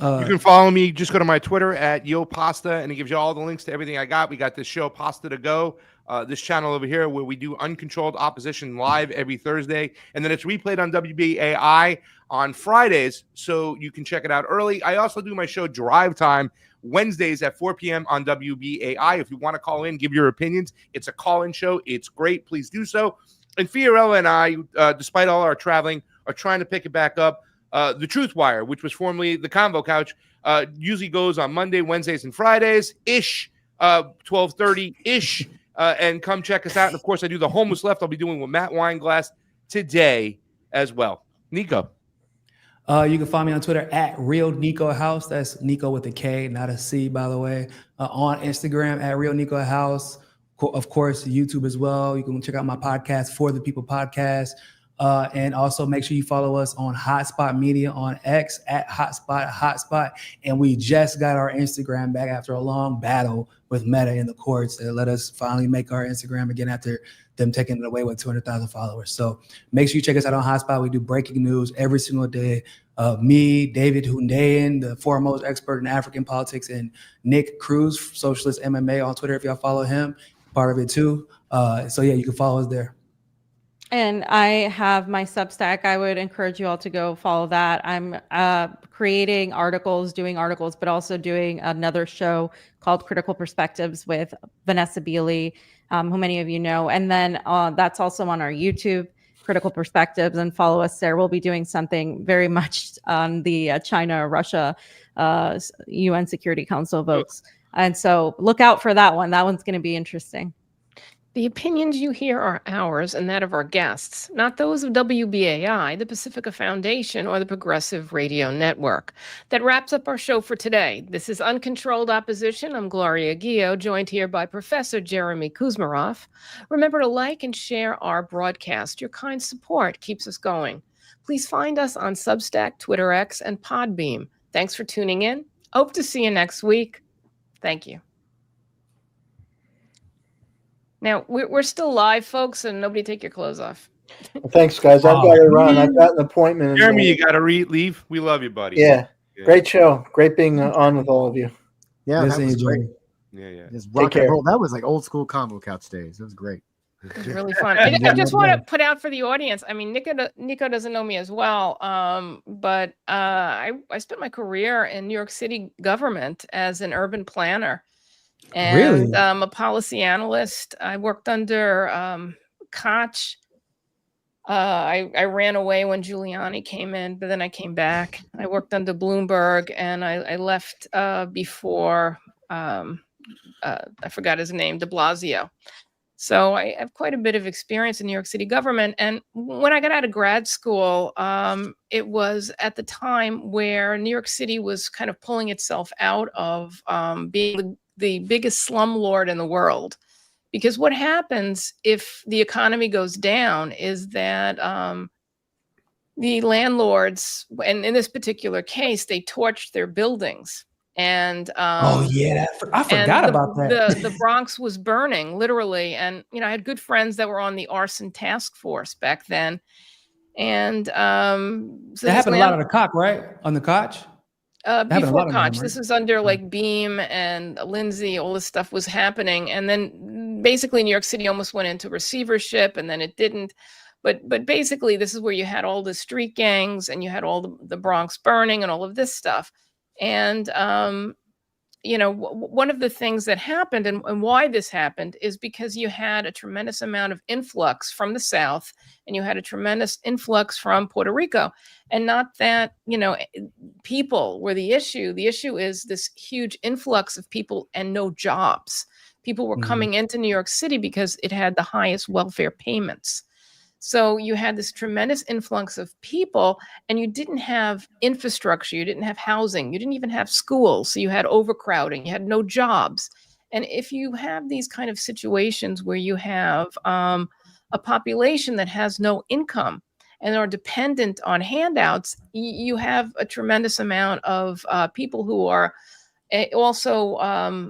You can follow me. Just go to my Twitter at YoPasta, and it gives you all the links to everything I got. We got this show, Pasta to Go, this channel over here where we do Uncontrolled Opposition live every Thursday. And then it's replayed on WBAI on Fridays, so you can check it out early. I also do my show Drive Time Wednesdays at 4 p.m. on WBAI. If you want to call in, give your opinions. It's a call-in show. It's great. Please do so. And Fiorella and I, despite all our traveling, are trying to pick it back up. The Truth Wire, which was formerly the Convo Couch, usually goes on Monday, Wednesdays, and Fridays-ish, 12:30-ish, and come check us out. And, of course, I do the Homeless Left. I'll be doing with Matt Weinglass today as well. Niko. You can find me on Twitter at Real Niko House. That's Nico with a K, not a C, by the way. On Instagram at Real Niko House. Of course, YouTube as well. You can check out my podcast, For the People Podcast. And also make sure you follow us on Hotspot Media on X at Hotspot. And we just got our Instagram back after a long battle with Meta in the courts. They let us finally make our Instagram again after them taking it away with 200,000 followers. So make sure you check us out on Hotspot. We do breaking news every single day. Me, David Hundayan, the foremost expert in African politics, and Nick Cruz, Socialist MMA on Twitter if y'all follow him, part of it too. So yeah, you can follow us there. And I have my Substack. I would encourage you all to go follow that. I'm creating articles, doing articles, but also doing another show called Critical Perspectives with Vanessa Beeley, who many of you know. And then that's also on our YouTube, Critical Perspectives, and follow us there. We'll be doing something very much on the China-Russia UN Security Council votes. And so look out for that one. That one's going to be interesting. The opinions you hear are ours and that of our guests, not those of WBAI, the Pacifica Foundation, or the Progressive Radio Network. That wraps up our show for today. This is Uncontrolled Opposition. I'm Gloria Guillo, joined here by Professor Jeremy Kuzmarov. Remember to like and share our broadcast. Your kind support keeps us going. Please find us on Substack, Twitter X, and Podbeam. Thanks for tuning in. Hope to see you next week. Thank you. Now, we're still live, folks, and nobody take your clothes off. Well, thanks, guys. I've got to run. I've got an appointment. Jeremy, you got to leave. We love you, buddy. Yeah. Great show. Great being on with all of you. Yeah, that was great. Yeah. Just rock and roll. That was like old school combo couch days. It was great. It was really fun. I just want to put out for the audience. I mean, Nico doesn't know me as well, but I spent my career in New York City government as an urban planner. And Really? I'm a policy analyst. I worked under Koch. I ran away when Giuliani came in, but then I came back. I worked under Bloomberg, and I left before, I forgot his name, de Blasio. So I have quite a bit of experience in New York City government. And when I got out of grad school, it was at the time where New York City was kind of pulling itself out of being the biggest slumlord in the world. Because what happens if the economy goes down is that the landlords, and in this particular case, they torched their buildings. And oh yeah, I forgot about that. The Bronx was burning, literally. And I had good friends that were on the arson task force back then. And so that happened a lot on the Koch, right? On the Koch? Before Koch, right? This was under like Beam and Lindsay, all this stuff was happening. And then basically New York City almost went into receivership, and then it didn't. But basically this is where you had all the street gangs, and you had all the Bronx burning and all of this stuff. And, one of the things that happened and why this happened is because you had a tremendous amount of influx from the South, and you had a tremendous influx from Puerto Rico. And not that, people were the issue. The issue is this huge influx of people and no jobs. People were coming into New York City because it had the highest welfare payments. So you had this tremendous influx of people, and you didn't have infrastructure. You didn't have housing. You didn't even have schools. So you had overcrowding. You had no jobs. And if you have these kind of situations where you have a population that has no income and are dependent on handouts, you have a tremendous amount of people who are also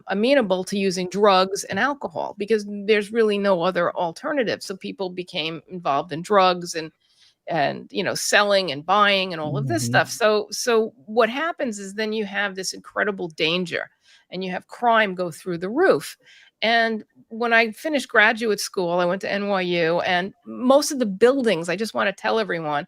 amenable to using drugs and alcohol, because there's really no other alternative. So people became involved in drugs and selling and buying and all of this stuff. So what happens is then you have this incredible danger, and you have crime go through the roof. And when I finished graduate school, I went to NYU, and most of the buildings, I just want to tell everyone,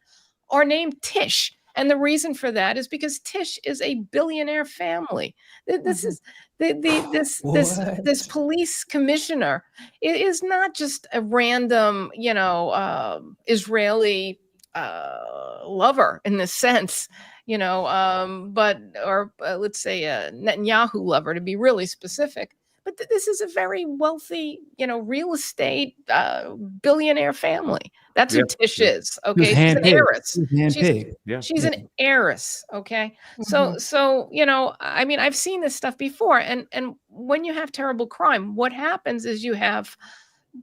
are named Tisch. And the reason for that is because Tisch is a billionaire family. This is this police commissioner. It is not just a random, Israeli lover in this sense, let's say a Netanyahu lover, to be really specific. But this is a very wealthy, real estate billionaire family. That's who Yeah, Tish yeah. is. Okay, she's an handpicked. heiress. He was handpicked. Yeah. She's an heiress. Okay, Mhm. so I mean, I've seen this stuff before, and when you have terrible crime, what happens is you have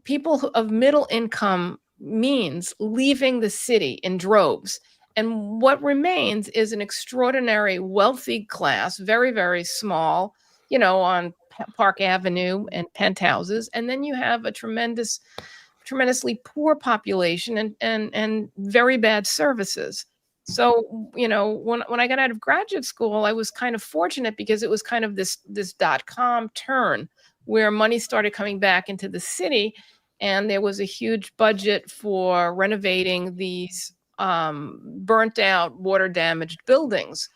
people of middle income means leaving the city in droves. And what remains is an extraordinary wealthy class, very, very small, on Park Avenue and penthouses. And then you have a tremendously poor population and very bad services. So, when I got out of graduate school, I was kind of fortunate because it was kind of this dot-com turn where money started coming back into the city, and there was a huge budget for renovating these burnt out, water damaged buildings,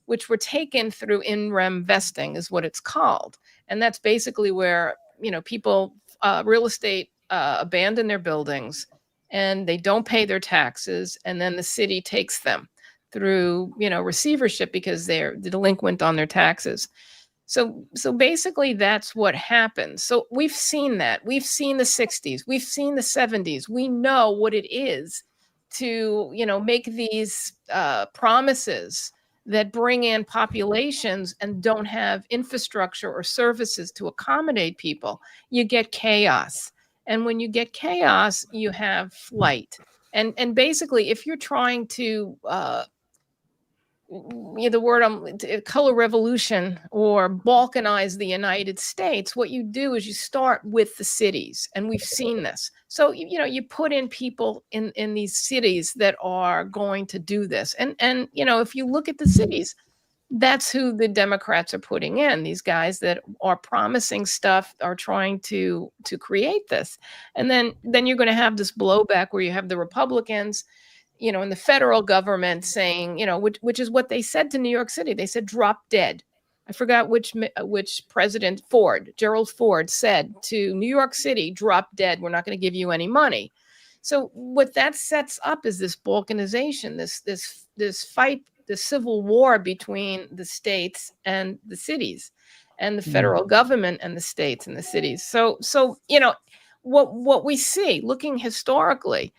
which were taken through in-rem vesting, is what it's called. And that's basically where people, real estate, abandon their buildings and they don't pay their taxes, and then the city takes them through receivership because they're delinquent on their taxes. So basically that's what happens. So we've seen that. We've seen the 60s. We've seen the 70s. We know what it is to, make these promises that bring in populations and don't have infrastructure or services to accommodate people. You get chaos. And when you get chaos, you have flight. And basically, if you're trying to the word color revolution or balkanize the United States, what you do is you start with the cities, and we've seen this. So you put in people in these cities that are going to do this, and if you look at the cities, that's who the Democrats are putting in. These guys that are promising stuff are trying to create this, and then you're going to have this blowback where you have the Republicans, in the federal government saying, which is what they said to New York City. They said, drop dead. I forgot which president, Gerald Ford said to New York City, drop dead. We're not going to give you any money. So what that sets up is this balkanization, this fight, the civil war between the states and the cities, and the federal government and the states and the cities. So what we see, looking historically,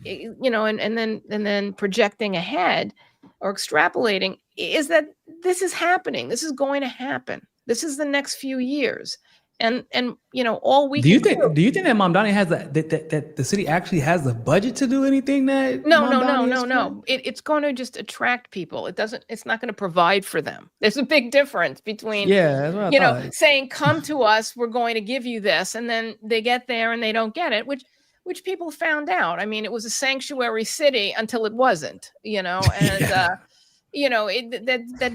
and then projecting ahead or extrapolating, is that this is happening. This is going to happen. This is the next few years. And all we Do you can think that Mamdani has that the city actually has the budget to do anything that No. It's going to just attract people. It's not going to provide for them. There's a big difference between that's what I thought. saying, come to us, we're going to give you this, and then they get there and they don't get it, which people found out. I mean, it was a sanctuary city until it wasn't, and that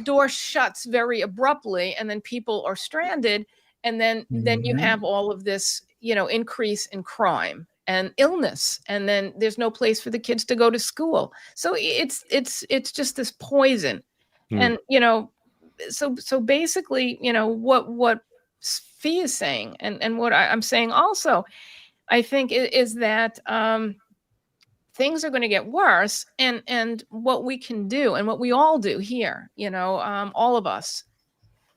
door shuts very abruptly, and then people are stranded. And then you have all of this, increase in crime and illness, and then there's no place for the kids to go to school. So it's just this poison. And so basically, what Fee is saying, and what I'm saying also, I think is that things are going to get worse, and what we can do, and what we all do here, all of us,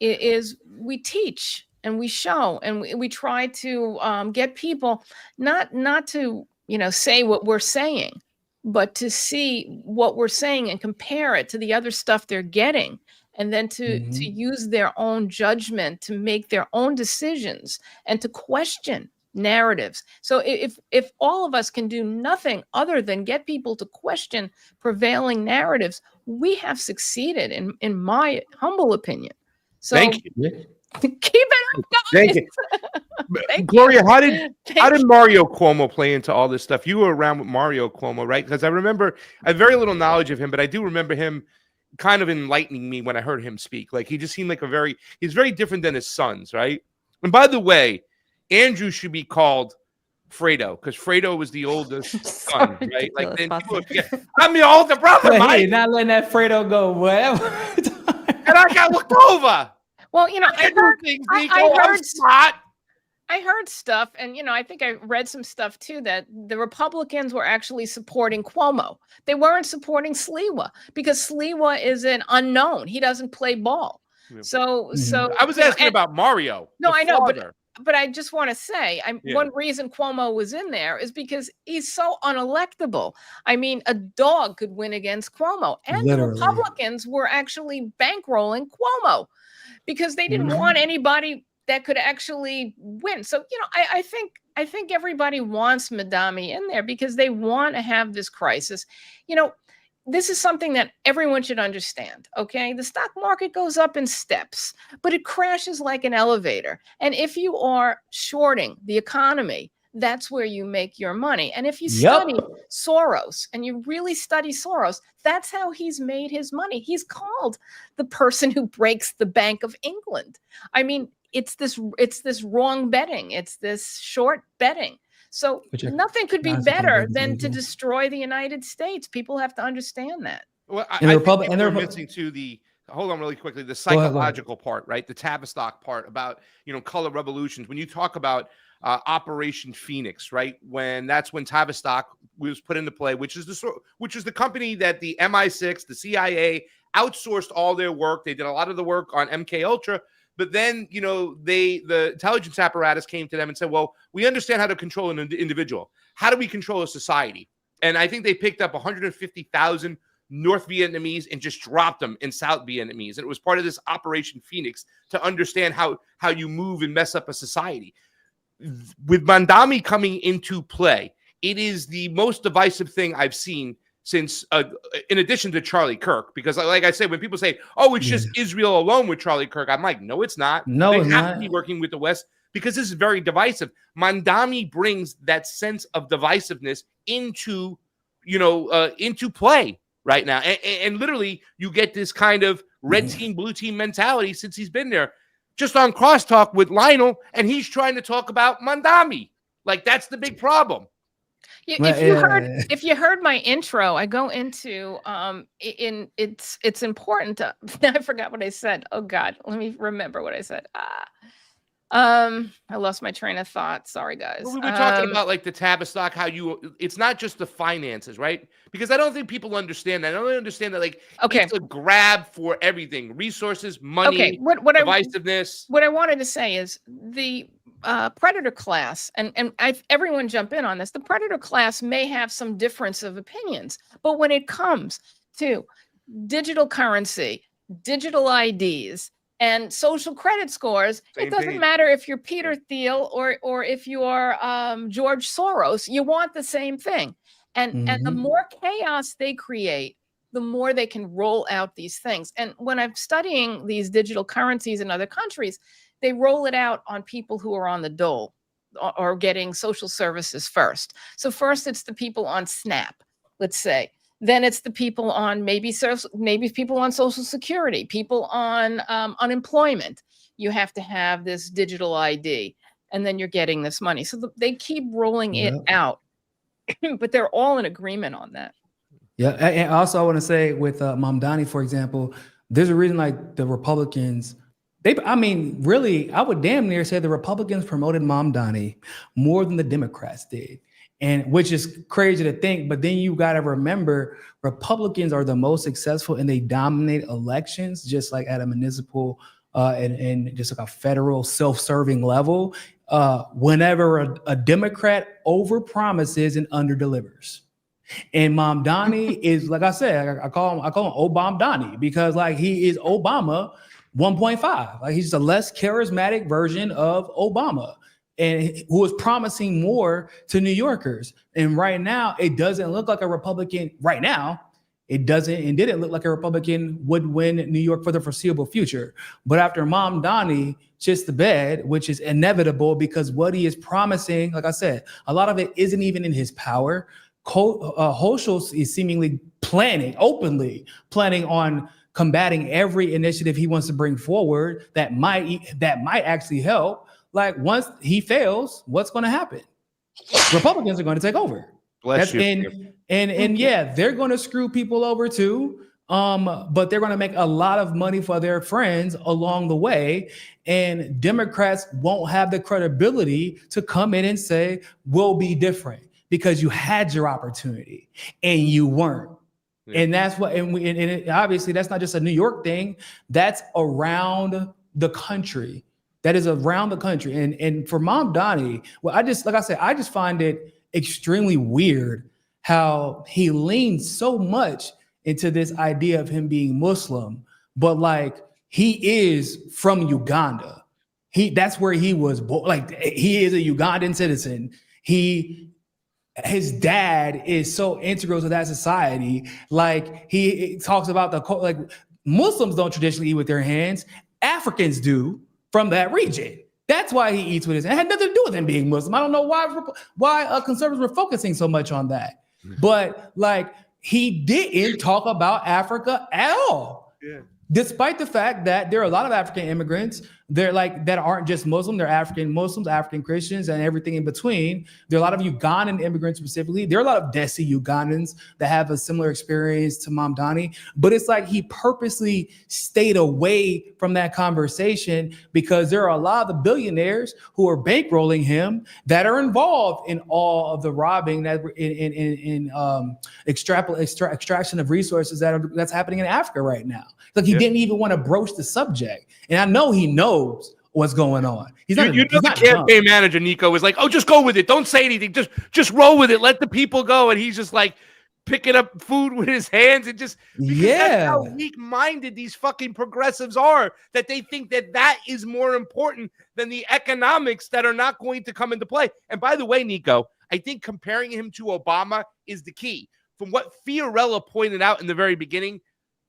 is we teach and we show, and we try to get people not to say what we're saying, but to see what we're saying and compare it to the other stuff they're getting, and then to use their own judgment to make their own decisions and to question narratives. So if all of us can do nothing other than get people to question prevailing narratives, we have succeded, in my humble opinion. So Thank you. keep it up, guys. Thank you. Thank Gloria, you. how did Thank you. Mario Cuomo play into all this stuff? You were around with Mario Cuomo, right? Because I remember, I have very little knowledge of him, but I do remember him kind of enlightening me when I heard him speak. Like, he just seemed like he's very different than his sons, right? And by the way, Andrew should be called Fredo, because Fredo was the oldest son, right? Like, then people would forget, I'm the older brother, Mike. Hey, not letting that Fredo go, whatever. And I got looked over. Well, I I heard stuff, and I think I read some stuff too, that the Republicans were actually supporting Cuomo. They weren't supporting Sliwa, because Sliwa is an unknown. He doesn't play ball. So I was asking about Mario. No, I know, father. but I just want to say, Yeah. one reason Cuomo was in there is because he's so unelectable. I mean, a dog could win against Cuomo, and the Literally. Republicans were actually bankrolling Cuomo because they didn't Mhm. want anybody that could actually win. So, I think everybody wants Madami in there because they want to have this crisis. This is something that everyone should understand. Okay. The stock market goes up in steps, but it crashes like an elevator. And if you are shorting the economy, that's where you make your money. And if you study Soros and you really study Soros, that's how he's made his money. He's called the person who breaks the Bank of England. I mean, it's this wrong betting. It's this short betting. So Which I nothing could be honestly can't better believe is than to illegal. destroy the United States. People have to understand that. Well, And the I Republic- think and the people are Repu- missing to the hold on really quickly, the Go ahead. psychological part, right? The Tavistock part about color revolutions. When you talk about Operation Phoenix, right? That's when Tavistock was put into play, which is the company that the MI6, the CIA outsourced all their work. They did a lot of the work on MK Ultra. But then, the intelligence apparatus came to them and said, well, we understand how to control an individual. How do we control a society? And I think they picked up 150,000 North Vietnamese and just dropped them in South Vietnamese. And it was part of this Operation Phoenix to understand how you move and mess up a society. With Mamdani coming into play, it is the most divisive thing I've seen since, in addition to Charlie Kirk, because like I said, when people say, oh, it's just Israel alone with Charlie Kirk, I'm like, no, it's not. No, they it's have not. to be working with the West because this is very divisive. Mamdani brings that sense of divisiveness into play right now. And literally you get this kind of red team, blue team mentality since he's been there. Just on crosstalk with Lionel, and he's trying to talk about Mamdani. Like, that's the big problem. If you heard my intro, I go into it's important to I forgot what I said. Oh God, let me remember what I said. I lost my train of thought. Sorry, guys. Well, we were talking about like the Tavistock, it's not just the finances, right? Because I don't think people understand that. I don't understand that it's a grab for everything, resources, money, divisiveness. What I wanted to say is the predator class, and everyone jump in on this. The predator class may have some difference of opinions, but when it comes to digital currency, digital IDs, and social credit scores, it doesn't matter if you're Peter Thiel or if you are George Soros. You want the same thing, and the more chaos they create, the more they can roll out these things. And when I'm studying these digital currencies in other countries, they roll it out on people who are on the dole or getting social services first. So first it's the people on SNAP, let's say. Then it's the people on maybe people on Social Security, people on unemployment. You have to have this digital ID, and then you're getting this money. So they keep rolling it out, but they're all in agreement on that. Yeah, and also I want to say with Mamdani, for example, there's a reason like the Republicans. Really, I would damn near say the Republicans promoted Mamdani more than the Democrats did. And which is crazy to think, but then you got to remember Republicans are the most successful and they dominate elections, just like at a municipal and just like a federal self-serving level. Whenever a Democrat overpromises and underdelivers. And Mamdani is, like I said, I call him Obamdani because like he is Obama 1.5. Like he's a less charismatic version of Obama, and who is promising more to New Yorkers. And right now, it doesn't look like a Republican. Right now, it didn't look like a Republican would win New York for the foreseeable future. But after Mamdani shits the bed, which is inevitable because what he is promising, like I said, a lot of it isn't even in his power. Hochul is seemingly openly planning on combating every initiative he wants to bring forward that might actually help. Like once he fails, what's going to happen? Republicans are going to take over. And yeah, they're going to screw people over too. But they're going to make a lot of money for their friends along the way. And Democrats won't have the credibility to come in and say, we'll be different because you had your opportunity and you weren't. Yeah. And that's what, and obviously that's not just a New York thing. That's around the country. that is around the country. And for Mamdani, well, I just find it extremely weird how he leans so much into this idea of him being Muslim, but like he is from Uganda. That's where he was born. Like he is a Ugandan citizen. His dad is so integral to that society. Like he talks about like Muslims don't traditionally eat with their hands. Africans do from that region. That's why he eats with his hands. It had nothing to do with him being Muslim. I don't know why conservatives were focusing so much on that. But like he didn't talk about Africa at all. Yeah. Despite the fact that there are a lot of African immigrants, they're like that aren't just Muslim, they're African Muslims, African Christians, and everything in between. There are a lot of Ugandan immigrants specifically. There are a lot of Desi Ugandans that have a similar experience to Mamdani, but it's like he purposely stayed away from that conversation because there are a lot of the billionaires who are bankrolling him that are involved in all of the robbing that in extraction of resources that's happening in Africa right now. Like he didn't even want to broach the subject. And I know he knows what's going on. He's not, you know, the campaign manager, Niko, was like, oh, just go with it. Don't say anything. Just roll with it. Let the people go. And he's just like picking up food with his hands and just, that's how weak-minded these fucking progressives are, that they think that is more important than the economics that are not going to come into play. And by the way, Niko, I think comparing him to Obama is the key. From what Fiorella pointed out in the very beginning,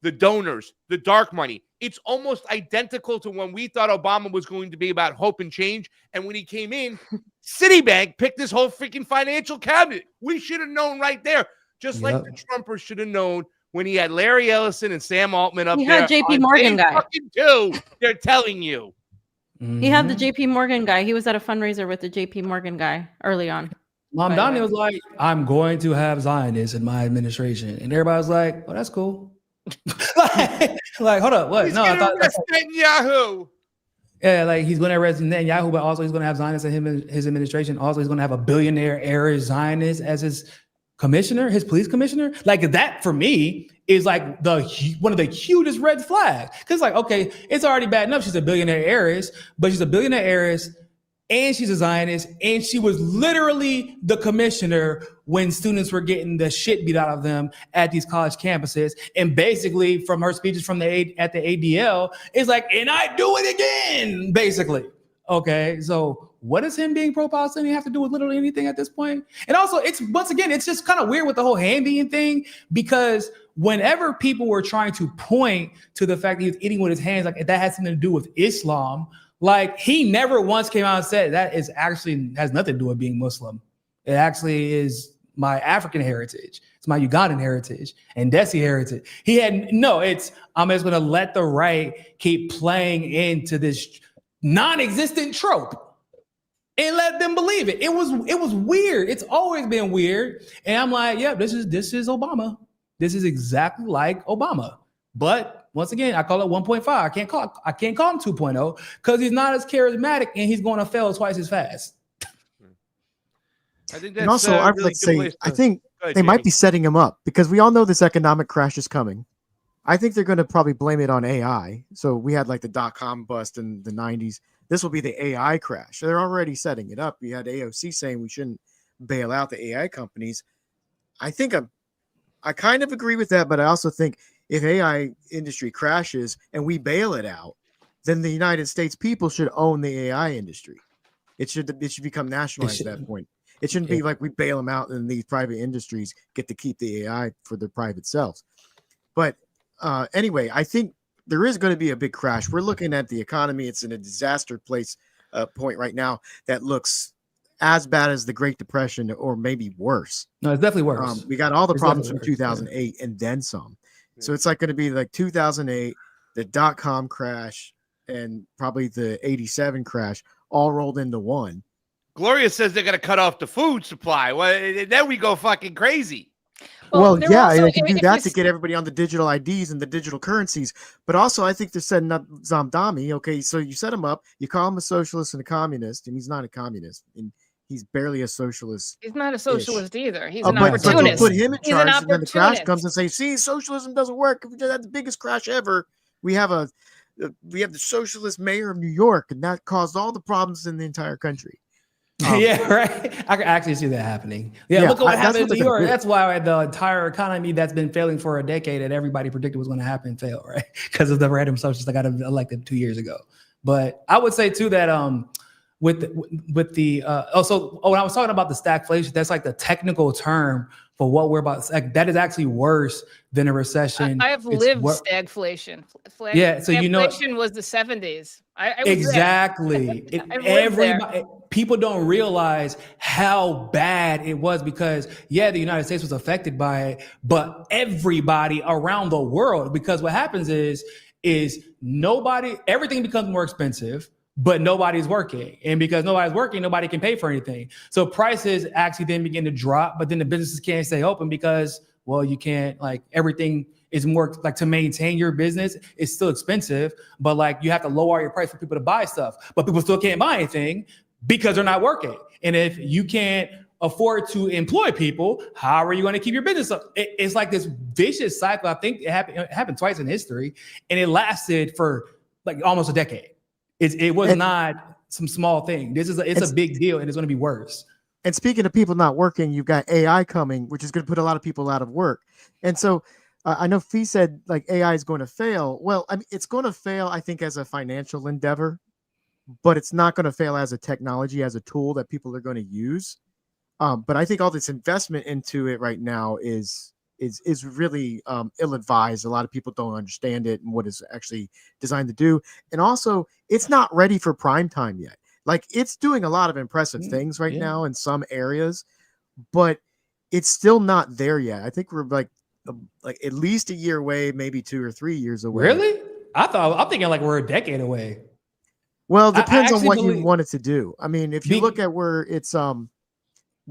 the donors, the dark money, it's almost identical to when we thought Obama was going to be about hope and change. And when he came in, Citibank picked this whole freaking financial cabinet. We should have known right there, just like the Trumpers should have known when he had Larry Ellison and Sam Altman up there. He had JP Morgan guy. They're telling you. He had the JP Morgan guy. He was at a fundraiser with the JP Morgan guy early on. Mamdani was like, I'm going to have Zionists in my administration. And everybody was like, oh, that's cool. like, hold up, what? He's no, I thought Netanyahu. Yeah, like he's going to arrest Netanyahu, but also he's going to have Zionists in his administration. Also, he's going to have a billionaire heiress Zionist as his commissioner, his police commissioner. Like that for me is like one of the hugest red flags. Because like, okay, it's already bad enough she's a billionaire heiress, but she's a billionaire heiress and she's a Zionist, and she was literally the commissioner when students were getting the shit beat out of them at these college campuses. And basically, from her speeches at the ADL, it's like, and I do it again, basically. Okay, so what does him being pro-Palestinian have to do with literally anything at this point? And also, it's just kind of weird with the whole hand-being thing, because whenever people were trying to point to the fact that he was eating with his hands, like that had something to do with Islam, like he never once came out and said that is actually has nothing to do with being Muslim. It actually is my African heritage. It's my Ugandan heritage and Desi heritage. I'm just going to let the right keep playing into this non-existent trope and let them believe it. It was weird. It's always been weird. And I'm like, yeah, this is Obama. This is exactly like Obama. But once again, I call it 1.5. I can't call him 2.0 because he's not as charismatic and he's going to fail twice as fast. I think that's, and also, I would like to say, I think they might be setting him up because we all know this economic crash is coming. I think they're going to probably blame it on AI. So we had like the .com bust in the 90s. This will be the AI crash. They're already setting it up. We had AOC saying we shouldn't bail out the AI companies. I kind of agree with that, but I also think if AI industry crashes and we bail it out, then the United States people should own the AI industry. It should become nationalized at that point. It shouldn't be like we bail them out and these private industries get to keep the AI for their private selves. But anyway, I think there is going to be a big crash. We're looking at the economy. It's in a disaster point right now that looks as bad as the Great Depression or maybe worse. No, it's definitely worse. We got all the problems from 2008 and then some. So it's like going to be like 2008, the .com crash, and probably the 87 crash all rolled into one. Gloria says they're going to cut off the food supply. Well, then we go fucking crazy. Well yeah, they can do that to get everybody on the digital IDs and the digital currencies. But also, I think they're setting up Mamdani. Okay, so you set him up, you call him a socialist and a communist, and he's not a communist. And he's barely a socialist. He's not a socialist either. He's an opportunist. But put him in charge, and then the crash comes and say, see, socialism doesn't work. If we had the biggest crash ever, we have a We have the socialist mayor of New York, and that caused all the problems in the entire country. Yeah, right. I can actually see that happening. Yeah, look at what happened in New York. That's why the entire economy that's been failing for a decade that everybody predicted was going to happen failed, right? Because of the random socialists that got elected 2 years ago. But I would say too that when I was talking about the stagflation, that's like the technical term for what we're about. Like, that is actually worse than a recession. I have lived stagflation. Yeah, so stagflation was the 70s. I was exactly. Everybody, people don't realize how bad it was because the United States was affected by it, but everybody around the world. Because what happens is everything becomes more expensive, but nobody's working. And because nobody's working, nobody can pay for anything. So prices actually then begin to drop, but then the businesses can't stay open because, well, you can't, like, everything is more, like, to maintain your business, it's still expensive, but, like, you have to lower your price for people to buy stuff, but people still can't buy anything because they're not working. And if you can't afford to employ people, how are you going to keep your business up? It's like this vicious cycle. I think it happened twice in history, and it lasted for like almost a decade. It was not some small thing. It's a big deal, and it's going to be worse. And speaking of people not working, you've got AI coming, which is going to put a lot of people out of work. And so I know Fee said, like, AI is going to fail. Well, I mean, it's going to fail, I think, as a financial endeavor, but it's not going to fail as a technology, as a tool that people are going to use. But I think all this investment into it right now is really ill-advised. A lot of people don't understand it and what it's actually designed to do. And also, it's not ready for prime time yet. Like, it's doing a lot of impressive things right now in some areas, but it's still not there yet. I think we're like at least a year away, maybe 2 or 3 years away. Really? I'm thinking like we're a decade away. Well, it depends on what you want it to do. I mean, if you look at where it's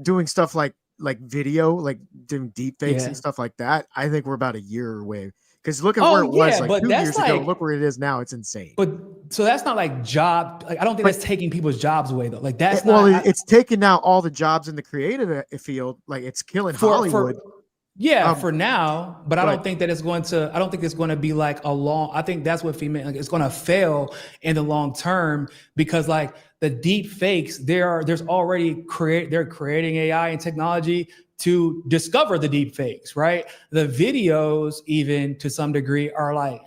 doing stuff like video, like doing deep fakes and stuff like that, I think we're about a year away. Because look at where it was like 2 years ago. Look where it is now. It's insane. But so that's not like job. Like, I don't think that's taking people's jobs away though. Like that's it's taking out all the jobs in the creative field. Like, it's killing Hollywood. For now, but I don't think that it's going to. I don't think it's going to be like a long. I think that's what it's going to fail in the long term because like the deep fakes, they're creating AI and technology to discover the deep fakes, right? The videos, even to some degree, are like,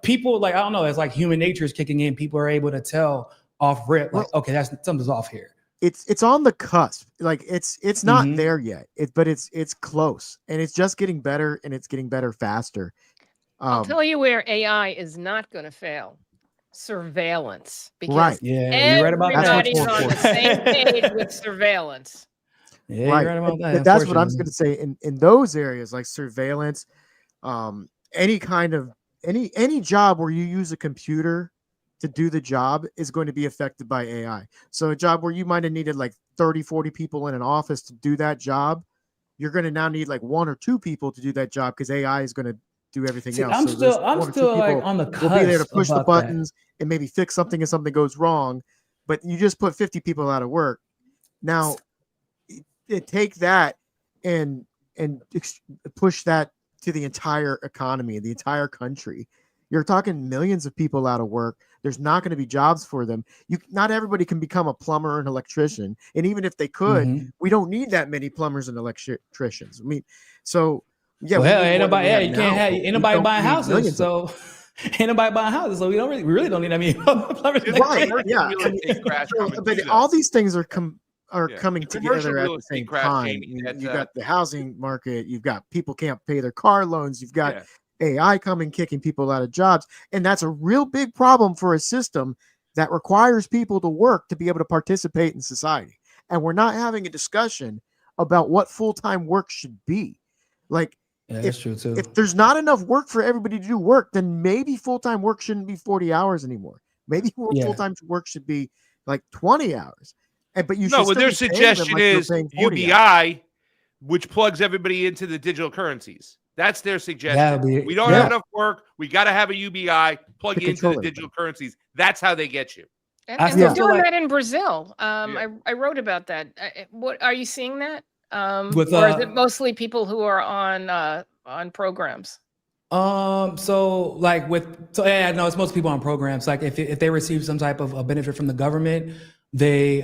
people like, I don't know, it's like human nature is kicking in. People are able to tell off rip, like, okay, something's off here. It's on the cusp. Like, it's not there yet. But it's close, and it's just getting better, and it's getting better faster. I'll tell you where AI is not going to fail. Surveillance. Because you're right about that. Everybody's on the same page with surveillance. Yeah, you're right about that. That's what I'm going to say. In those areas, like surveillance, any job where you use a computer to do the job is going to be affected by AI. So a job where you might have needed like 30, 40 people in an office to do that job, you're going to now need like 1 or 2 people to do that job because AI is going to do everything else. I'm still like on the cusp. We'll be there to push the buttons and maybe fix something if something goes wrong. But you just put 50 people out of work. Now, take that and push that to the entire economy, the entire country. You're talking millions of people out of work. There's not going to be jobs for them. Not everybody can become a plumber or an electrician. And even if they could, we don't need that many plumbers and electricians. I mean, so yeah. Well, ain't nobody buying houses. So ain't nobody buying houses. So we really don't need that many plumbers. Right. Yeah. But all these things are coming together at the same time. You've got the housing market. You've got people can't pay their car loans. You've got AI coming, kicking people out of jobs. And that's a real big problem for a system that requires people to work to be able to participate in society. And we're not having a discussion about what full-time work should be. Like, that's true too. If there's not enough work for everybody to do work, then maybe full-time work shouldn't be 40 hours anymore. Maybe full-time work should be like 20 hours. But you should their suggestion is UBI, which plugs everybody into the digital currencies. That's their suggestion. We don't have enough work. We got to have a UBI, plug into the digital currencies. That's how they get you. And they're doing that in Brazil. I wrote about that. What are you seeing that? Or is it mostly people who are on programs? So like I know it's most people on programs. Like if they receive some type of a benefit from the government, they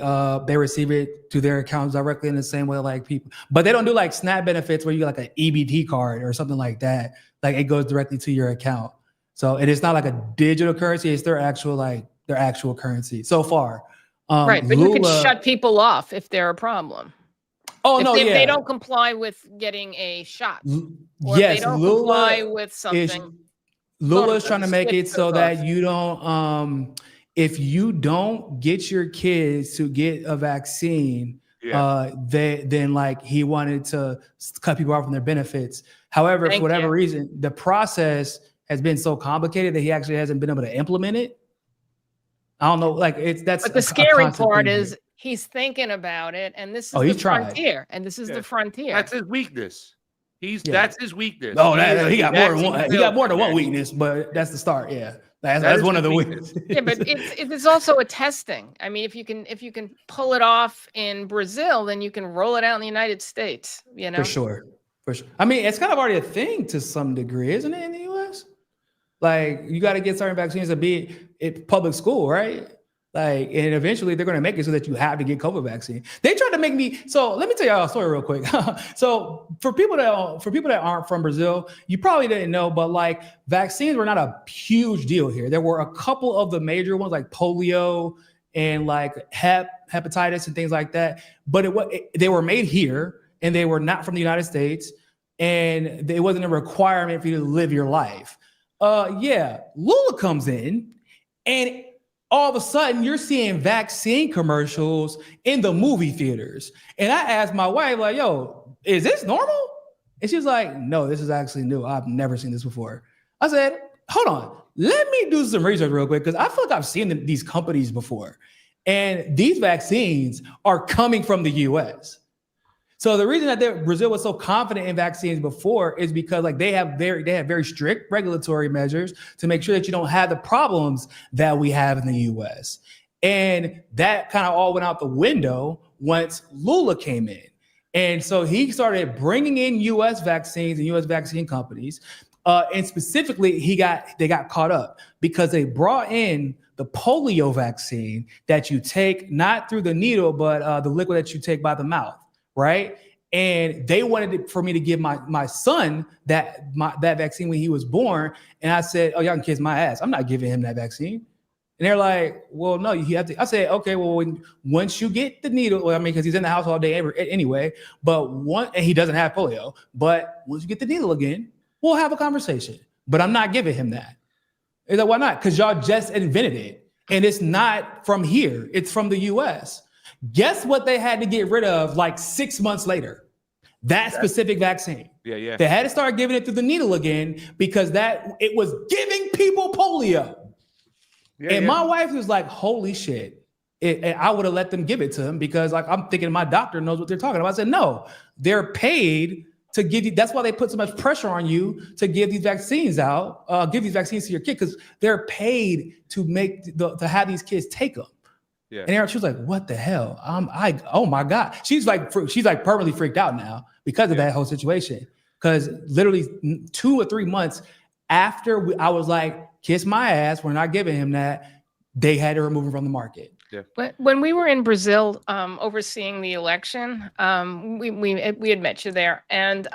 receive it to their accounts directly in the same way like people, but they don't do like SNAP benefits where you get like an EBT card or something like that. Like it goes directly to your account. So it is not like a digital currency; it's their actual currency so far. Right, but you can shut people off if they're a problem. Oh, if they don't comply with getting a shot. Or Yes, if they don't Lula comply with something. Lula is trying to make it so that you don't, if you don't get your kids to get a vaccine, then like he wanted to cut people off from their benefits. However, for whatever reason, the process has been so complicated that he actually hasn't been able to implement it. I don't know, like that's. But the scary part is he's thinking about it, and this is the frontier, and this is the frontier. That's his weakness. That's his weakness. Oh, he got more than one. He got more than one weakness, but that's the start. Yeah, that's one of the weaknesses. Yeah, but it's also a testing. I mean, if you can pull it off in Brazil, then you can roll it out in the United States. You know, for sure. I mean, it's kind of already a thing to some degree, isn't it, in the U.S.? Like you got to get certain vaccines to be at public school, right? Like, and eventually they're going to make it so that you have to get COVID vaccine. They tried to make me. So let me tell y'all a story real quick. So for people that aren't from Brazil, you probably didn't know, but like vaccines were not a huge deal here. There were a couple of the major ones like polio and like hepatitis and things like that. But they were made here and they were not from the United States, and it wasn't a requirement for you to live your life. Lula comes in and all of a sudden you're seeing vaccine commercials in the movie theaters. And I asked my wife, like, yo, is this normal? And she's like, no, this is actually new. I've never seen this before. I said, hold on, let me do some research real quick, because I feel like I've seen these companies before. And these vaccines are coming from the US. So the reason that Brazil was so confident in vaccines before is because like they have very strict regulatory measures to make sure that you don't have the problems that we have in the US. And that kind of all went out the window once Lula came in. And so he started bringing in US vaccines and US vaccine companies. And specifically, they got caught up because they brought in the polio vaccine that you take not through the needle, but the liquid that you take by the mouth. Right. And they wanted for me to give my son that vaccine when he was born. And I said, oh, y'all can kiss my ass. I'm not giving him that vaccine. And they're like, well, no, you have to. I said, okay, well, once you get the needle, well, I mean, because he's in the house all day anyway, and he doesn't have polio. But once you get the needle again, we'll have a conversation. But I'm not giving him that. He's like, why not? Because y'all just invented it. And it's not from here. It's from the US. Guess what they had to get rid of like 6 months later? That specific vaccine. Yeah. They had to start giving it through the needle again because it was giving people polio. My wife was like, holy shit. And I would have let them give it to him because like I'm thinking my doctor knows what they're talking about. I said, no, they're paid to give you. That's why they put so much pressure on you to give these vaccines out, give these vaccines to your kid, because they're paid to to have these kids take them. Yeah. And she was like, what the hell? Oh my God. She's like permanently freaked out now because of that whole situation. Because literally 2 or 3 months after I was like, kiss my ass, we're not giving him that, they had to remove him from the market. Yeah. When we were in Brazil overseeing the election, we had met you there. And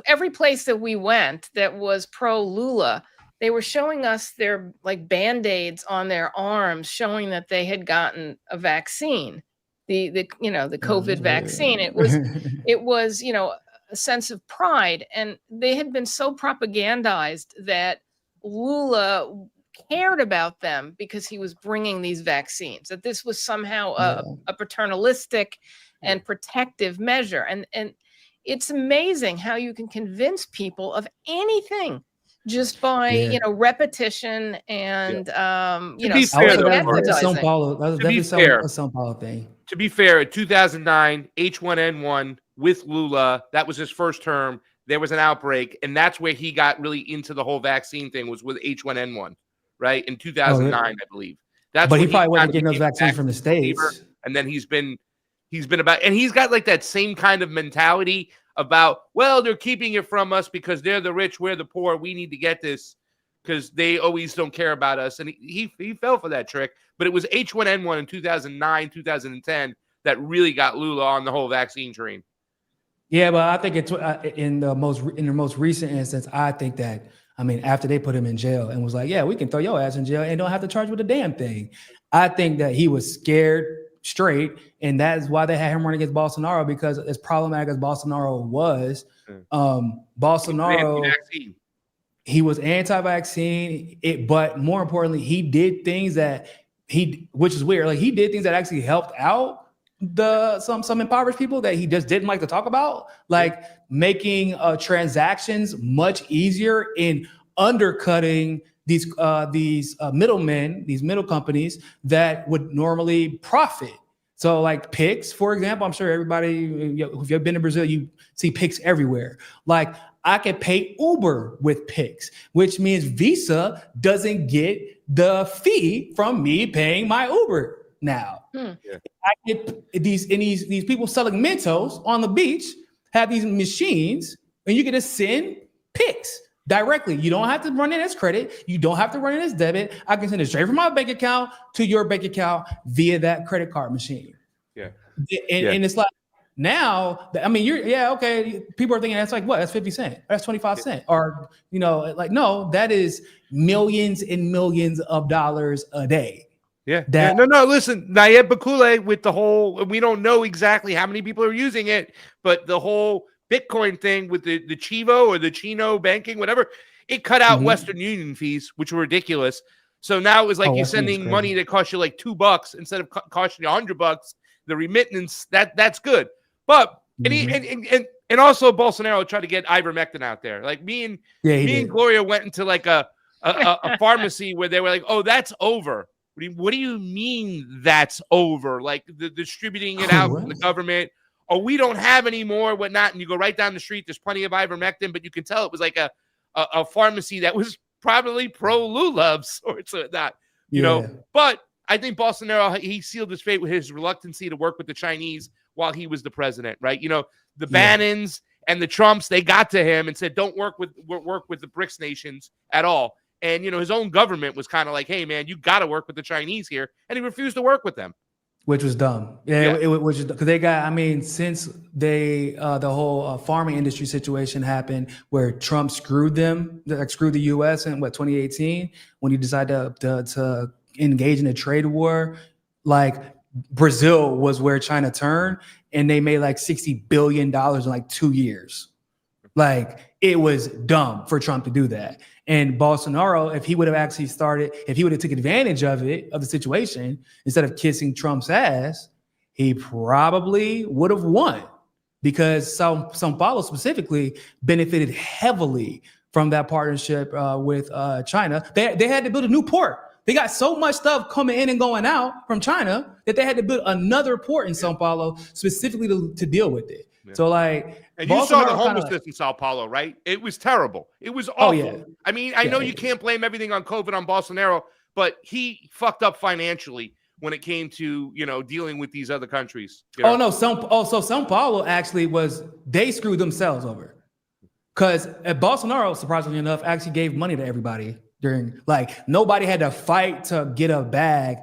every place that we went that was pro Lula, they were showing us their like Band-Aids on their arms, showing that they had gotten a vaccine, the COVID vaccine. It was a sense of pride, and they had been so propagandized that Lula cared about them because he was bringing these vaccines, that this was somehow a paternalistic and protective measure. And it's amazing how you can convince people of anything just by repetition and that's a São Paulo. That was definitely a São Paulo thing. To be fair, in 2009, H1N1 with Lula, that was his first term. There was an outbreak, and that's where he got really into the whole vaccine thing, was with H1N1, right? In 2009, I believe. But he probably wasn't getting those vaccines from the States. And then he's been about, and he's got like that same kind of mentality about, well, they're keeping it from us because they're the rich, we're the poor. We need to get this because they always don't care about us. And he fell for that trick. But it was H1N1 in 2009, 2010 that really got Lula on the whole vaccine train. Yeah, but I think it's in the most recent instance, I think that, I mean, after they put him in jail and was like, yeah, we can throw your ass in jail and don't have to charge with a damn thing. I think that he was scared straight, and that is why they had him run against Bolsonaro, because as problematic as Bolsonaro was, Bolsonaro, he was anti-vaccine, but more importantly, he did things that which is weird, like he did things that actually helped out some impoverished people that he just didn't like to talk about, like making transactions much easier in undercutting these middlemen, these middle companies that would normally profit. So like Pix, for example, I'm sure everybody, if you've been to Brazil, you see Pix everywhere. Like I can pay Uber with Pix, which means Visa doesn't get the fee from me paying my Uber now. I get these people selling Mentos on the beach have these machines, and you can just send Pix directly. You don't have to run it as credit. You don't have to run it as debit. I can send it straight from my bank account to your bank account via that credit card machine. And it's like, now, I mean, okay. People are thinking that's like, what? That's 50 cents. That's 25 cents. Or, like, no, that is millions and millions of dollars a day. No, listen, Nayib Bukele with the whole, we don't know exactly how many people are using it, but the whole Bitcoin thing with the Chivo or the Chino banking, whatever, it cut out Western Union fees, which were ridiculous. So now it was like you're sending money that cost you like $2 instead of costing you $100. The remittance, that's good. But and also Bolsonaro tried to get ivermectin out there. Like me and Gloria went into like a pharmacy where they were like, "Oh, that's over." What do you mean that's over? Like the distributing it out from the government? Oh, we don't have any more, whatnot. And you go right down the street. There's plenty of ivermectin, but you can tell it was like a pharmacy that was probably pro Lula of sorts of that. You know. But I think Bolsonaro, he sealed his fate with his reluctancy to work with the Chinese while he was the president, right? The Bannons and the Trumps, they got to him and said, don't work with the BRICS nations at all. And, his own government was kind of like, hey, man, you got to work with the Chinese here. And he refused to work with them. Which was dumb. Which is because they got, I mean, since the whole farming industry situation happened where Trump screwed them, screwed the U.S. in 2018, when he decided to engage in a trade war, like Brazil was where China turned, and they made like $60 billion in like 2 years. Like it was dumb for Trump to do that. And Bolsonaro, if he would have taken advantage of the situation instead of kissing Trump's ass, he probably would have won, because São Paulo specifically benefited heavily from that partnership with China. They had to build a new port. They got so much stuff coming in and going out from China that they had to build another port in São Paulo specifically to deal with it. So like, and you saw the homelessness in Sao Paulo, right? It was terrible. It was awful. I mean, I know you can't blame everything on COVID on Bolsonaro, but he fucked up financially when it came to, dealing with these other countries. So Sao Paulo actually they screwed themselves over, because Bolsonaro, surprisingly enough, actually gave money to everybody during, like, nobody had to fight to get a bag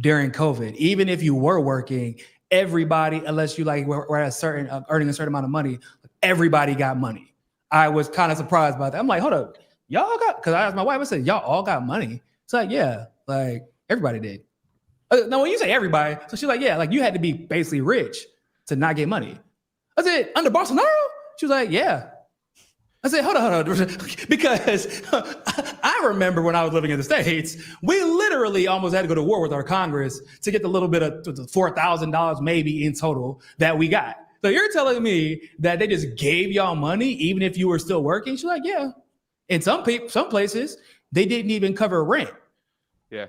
during COVID. Even if you were working, everybody, unless you were at a certain earning a certain amount of money, everybody got money. I was kind of surprised by that. I'm like, hold up, y'all got? Because I asked my wife, I said, y'all all got money? It's like, yeah, like everybody did. Now, when you say everybody, so she's like, yeah, like you had to be basically rich to not get money. I said, under Bolsonaro? She was like, yeah. I said, hold on. Because I remember when I was living in the States, we literally almost had to go to war with our Congress to get the little bit of $4,000 maybe in total that we got. So you're telling me that they just gave y'all money even if you were still working? She's like, yeah. In some places, they didn't even cover rent. Yeah.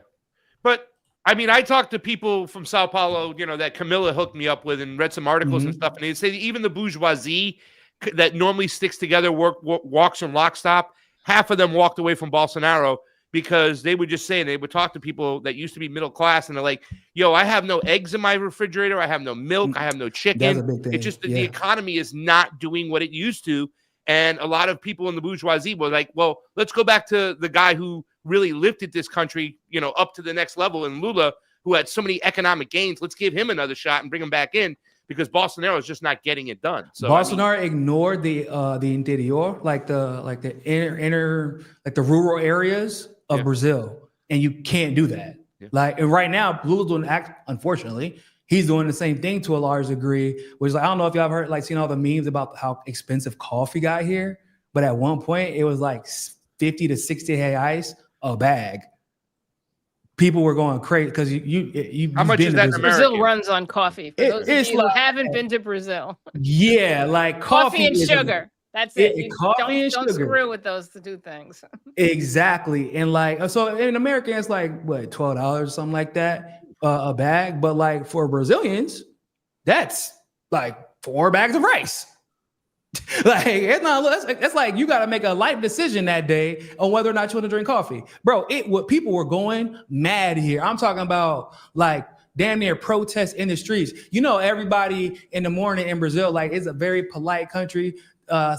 But I mean, I talked to people from Sao Paulo, that Camilla hooked me up with, and read some articles and stuff. And they say that even the bourgeoisie that normally sticks together, walks from lockstop, half of them walked away from Bolsonaro because they would just say, and they would talk to people that used to be middle class, and they're like, yo, I have no eggs in my refrigerator. I have no milk. I have no That's a chicken. big thing. It's just that Yeah. the economy is not doing what it used to. And a lot of people in the bourgeoisie were like, well, let's go back to the guy who really lifted this country, you know, up to the next level in Lula, who had so many economic gains. Let's give him another shot and bring him back in, because Bolsonaro is just not getting it done. So Bolsonaro ignored the interior, like the inner like the rural areas of Brazil, and you can't do that. Yeah. Like, and right now, Lula's doing unfortunately, he's doing the same thing to a large degree. Which, like, I don't know if y'all have heard, like, seen all the memes about how expensive coffee got here, but at one point it was like 50 to 60 reais a bag. People were going crazy because you How much is that in America? Brazil runs on coffee. For those of it's you who like- haven't been to Brazil, Yeah, like coffee and is a- sugar. That's it. You coffee and don't sugar. screw with those two things. Exactly. And like, so in America, it's like what, $12 or something like that, a bag. But like for Brazilians, that's like 4 bags of rice. Like, it's not, it's like you got to make a life decision that day on whether or not you want to drink coffee. Bro, what people were going mad here. I'm talking about like damn near protests in the streets. You know, everybody in the morning in Brazil, like, it's a very polite country.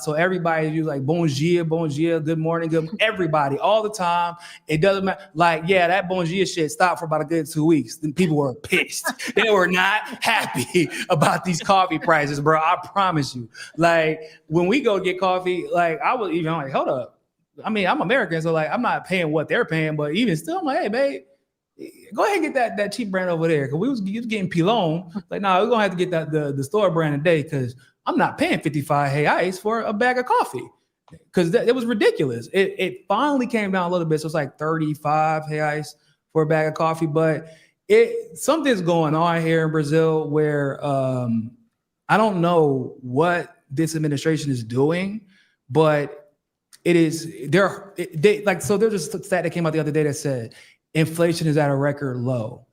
So everybody do like bon dia, good morning, good everybody all the time. It doesn't matter. Like, yeah, that bon dia shit stopped for about a good 2 weeks. Then people were pissed. They were not happy about these coffee prices, bro. I promise you. Like, when we go get coffee, like, I was even like, hold up. I mean, I'm American, so like, I'm not paying what they're paying, but even still, I'm like, hey, babe, go ahead and get that cheap brand over there. Cause we was getting pilon. Like, nah, we're gonna have to get that the store brand today, because I'm not paying 55 reais for a bag of coffee, because it was ridiculous. It finally came down a little bit, so it's like 35 reais for a bag of coffee. But something's going on here in Brazil where I don't know what this administration is doing, but it is so there's a stat that came out the other day that said inflation is at a record low,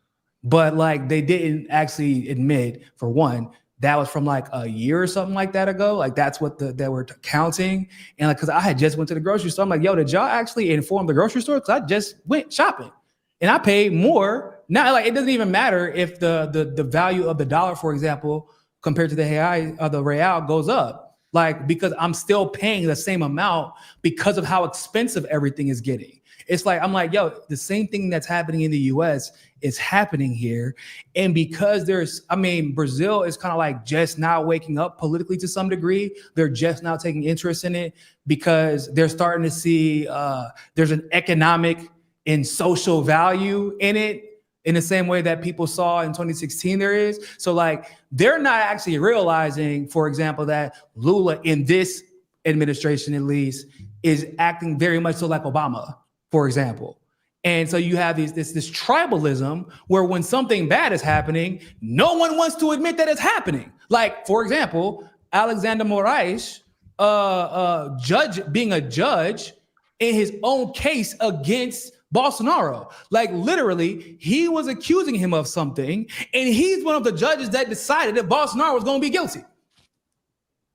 but like they didn't actually admit, for one, that was from like a year or something like that ago. Like, that's what they were counting. And like, cause I had just went to the grocery store. I'm like, yo, did y'all actually inform the grocery store? Cause I just went shopping and I paid more. Now, like, it doesn't even matter if the value of the dollar, for example, compared to the real goes up. Like, because I'm still paying the same amount because of how expensive everything is getting. It's like, I'm like, yo, the same thing that's happening in the US is happening here. And because Brazil is kind of like just now waking up politically to some degree. They're just now taking interest in it because they're starting to see there's an economic and social value in it, in the same way that people saw in 2016 there is. So like, they're not actually realizing, for example, that Lula in this administration, at least, is acting very much so like Obama, for example. And so you have this tribalism where when something bad is happening, no one wants to admit that it's happening. Like, for example, Alexander Moraes, being a judge in his own case against Bolsonaro. Like, literally, he was accusing him of something, and he's one of the judges that decided that Bolsonaro was going to be guilty.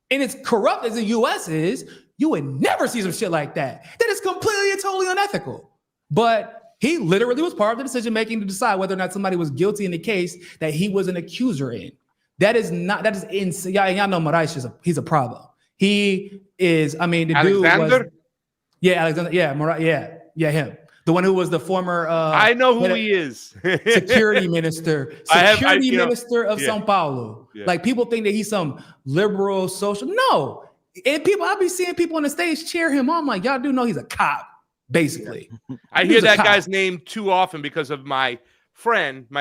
And as corrupt as the U.S. is, you would never see some shit like that. That is completely and totally unethical. But he literally was part of the decision-making to decide whether or not somebody was guilty in the case that he was an accuser in. That is insane. Y'all know Moraes he's a problem. He is, the Alexander? dude was, Alexander, him. The one who was the former I know who he is. security minister of São Paulo. Yeah. Like, people think that he's some liberal social. No. And I'll be seeing people on the stage cheer him on. I'm like, y'all do know he's a cop, basically. I hear that guy's name too often because of my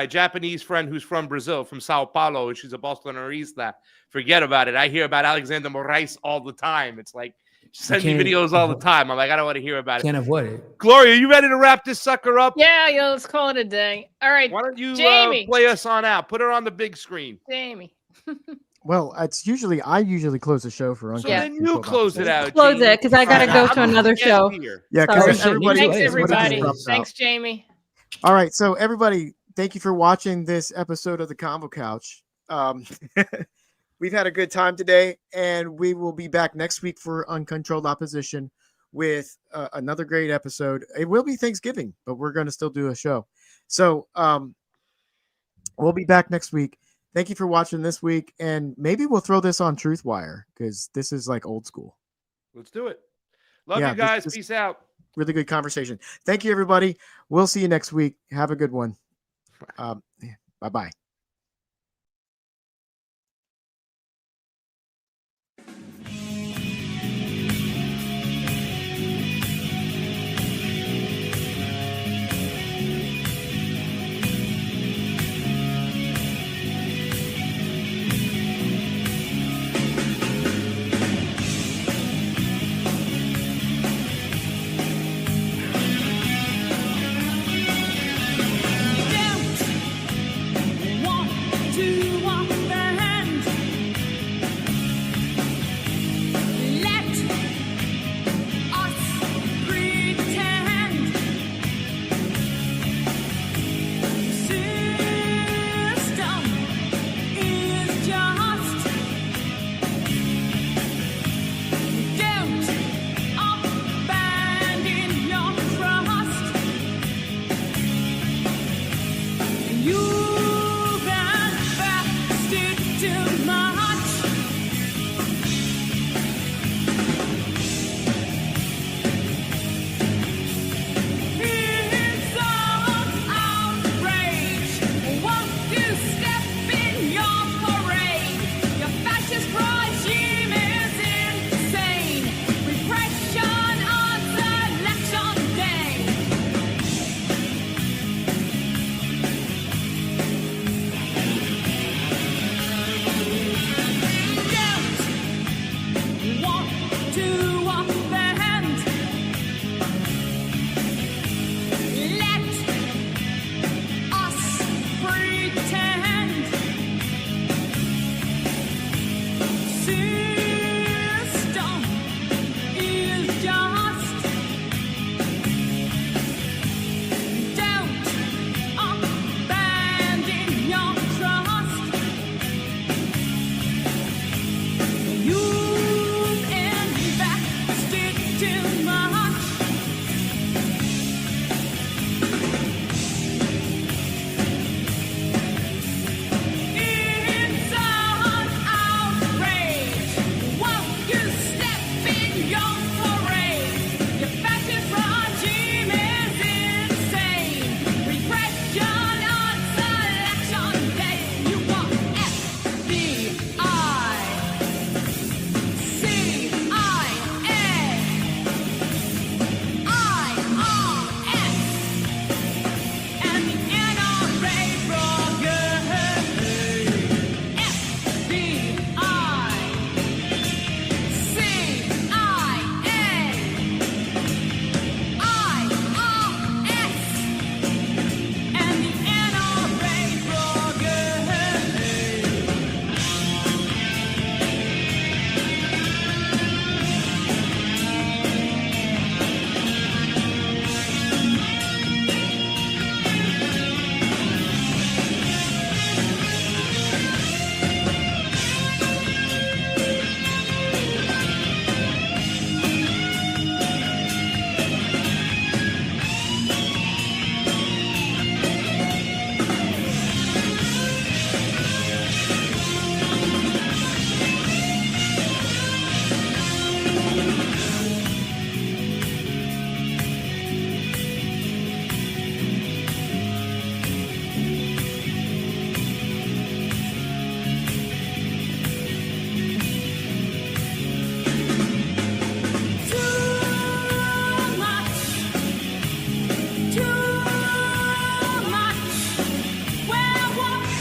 Japanese friend who's from Brazil, from Sao Paulo, and she's a Bolsonarista. Forget about it. I hear about Alexander Moraes all the time. It's like, send me videos all the time. I'm like, I don't want to hear about it. Can't avoid it. Gloria, you ready to wrap this sucker up? Yeah, let's call it a day. All right. Why don't you Jayme. play us on out? Put her on the big screen. Jayme. Well, I usually close the show for So then you close it out. Close Jayme. it, because I got to go to another show. Yeah, Sorry. because everybody. Thanks, everybody everybody. drops out. Thanks, Jayme. All right, so everybody, thank you for watching this episode of the Convo Couch. We've had a good time today, and we will be back next week for Uncontrolled Opposition with another great episode. It will be Thanksgiving, but we're going to still do a show. So we'll be back next week. Thank you for watching this week. And maybe we'll throw this on Truthwire because this is like old school. Let's do it. Love Yeah, you guys. this- Peace out. Really good conversation. Thank you, everybody. We'll see you next week. Have a good one. Bye-bye.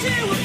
To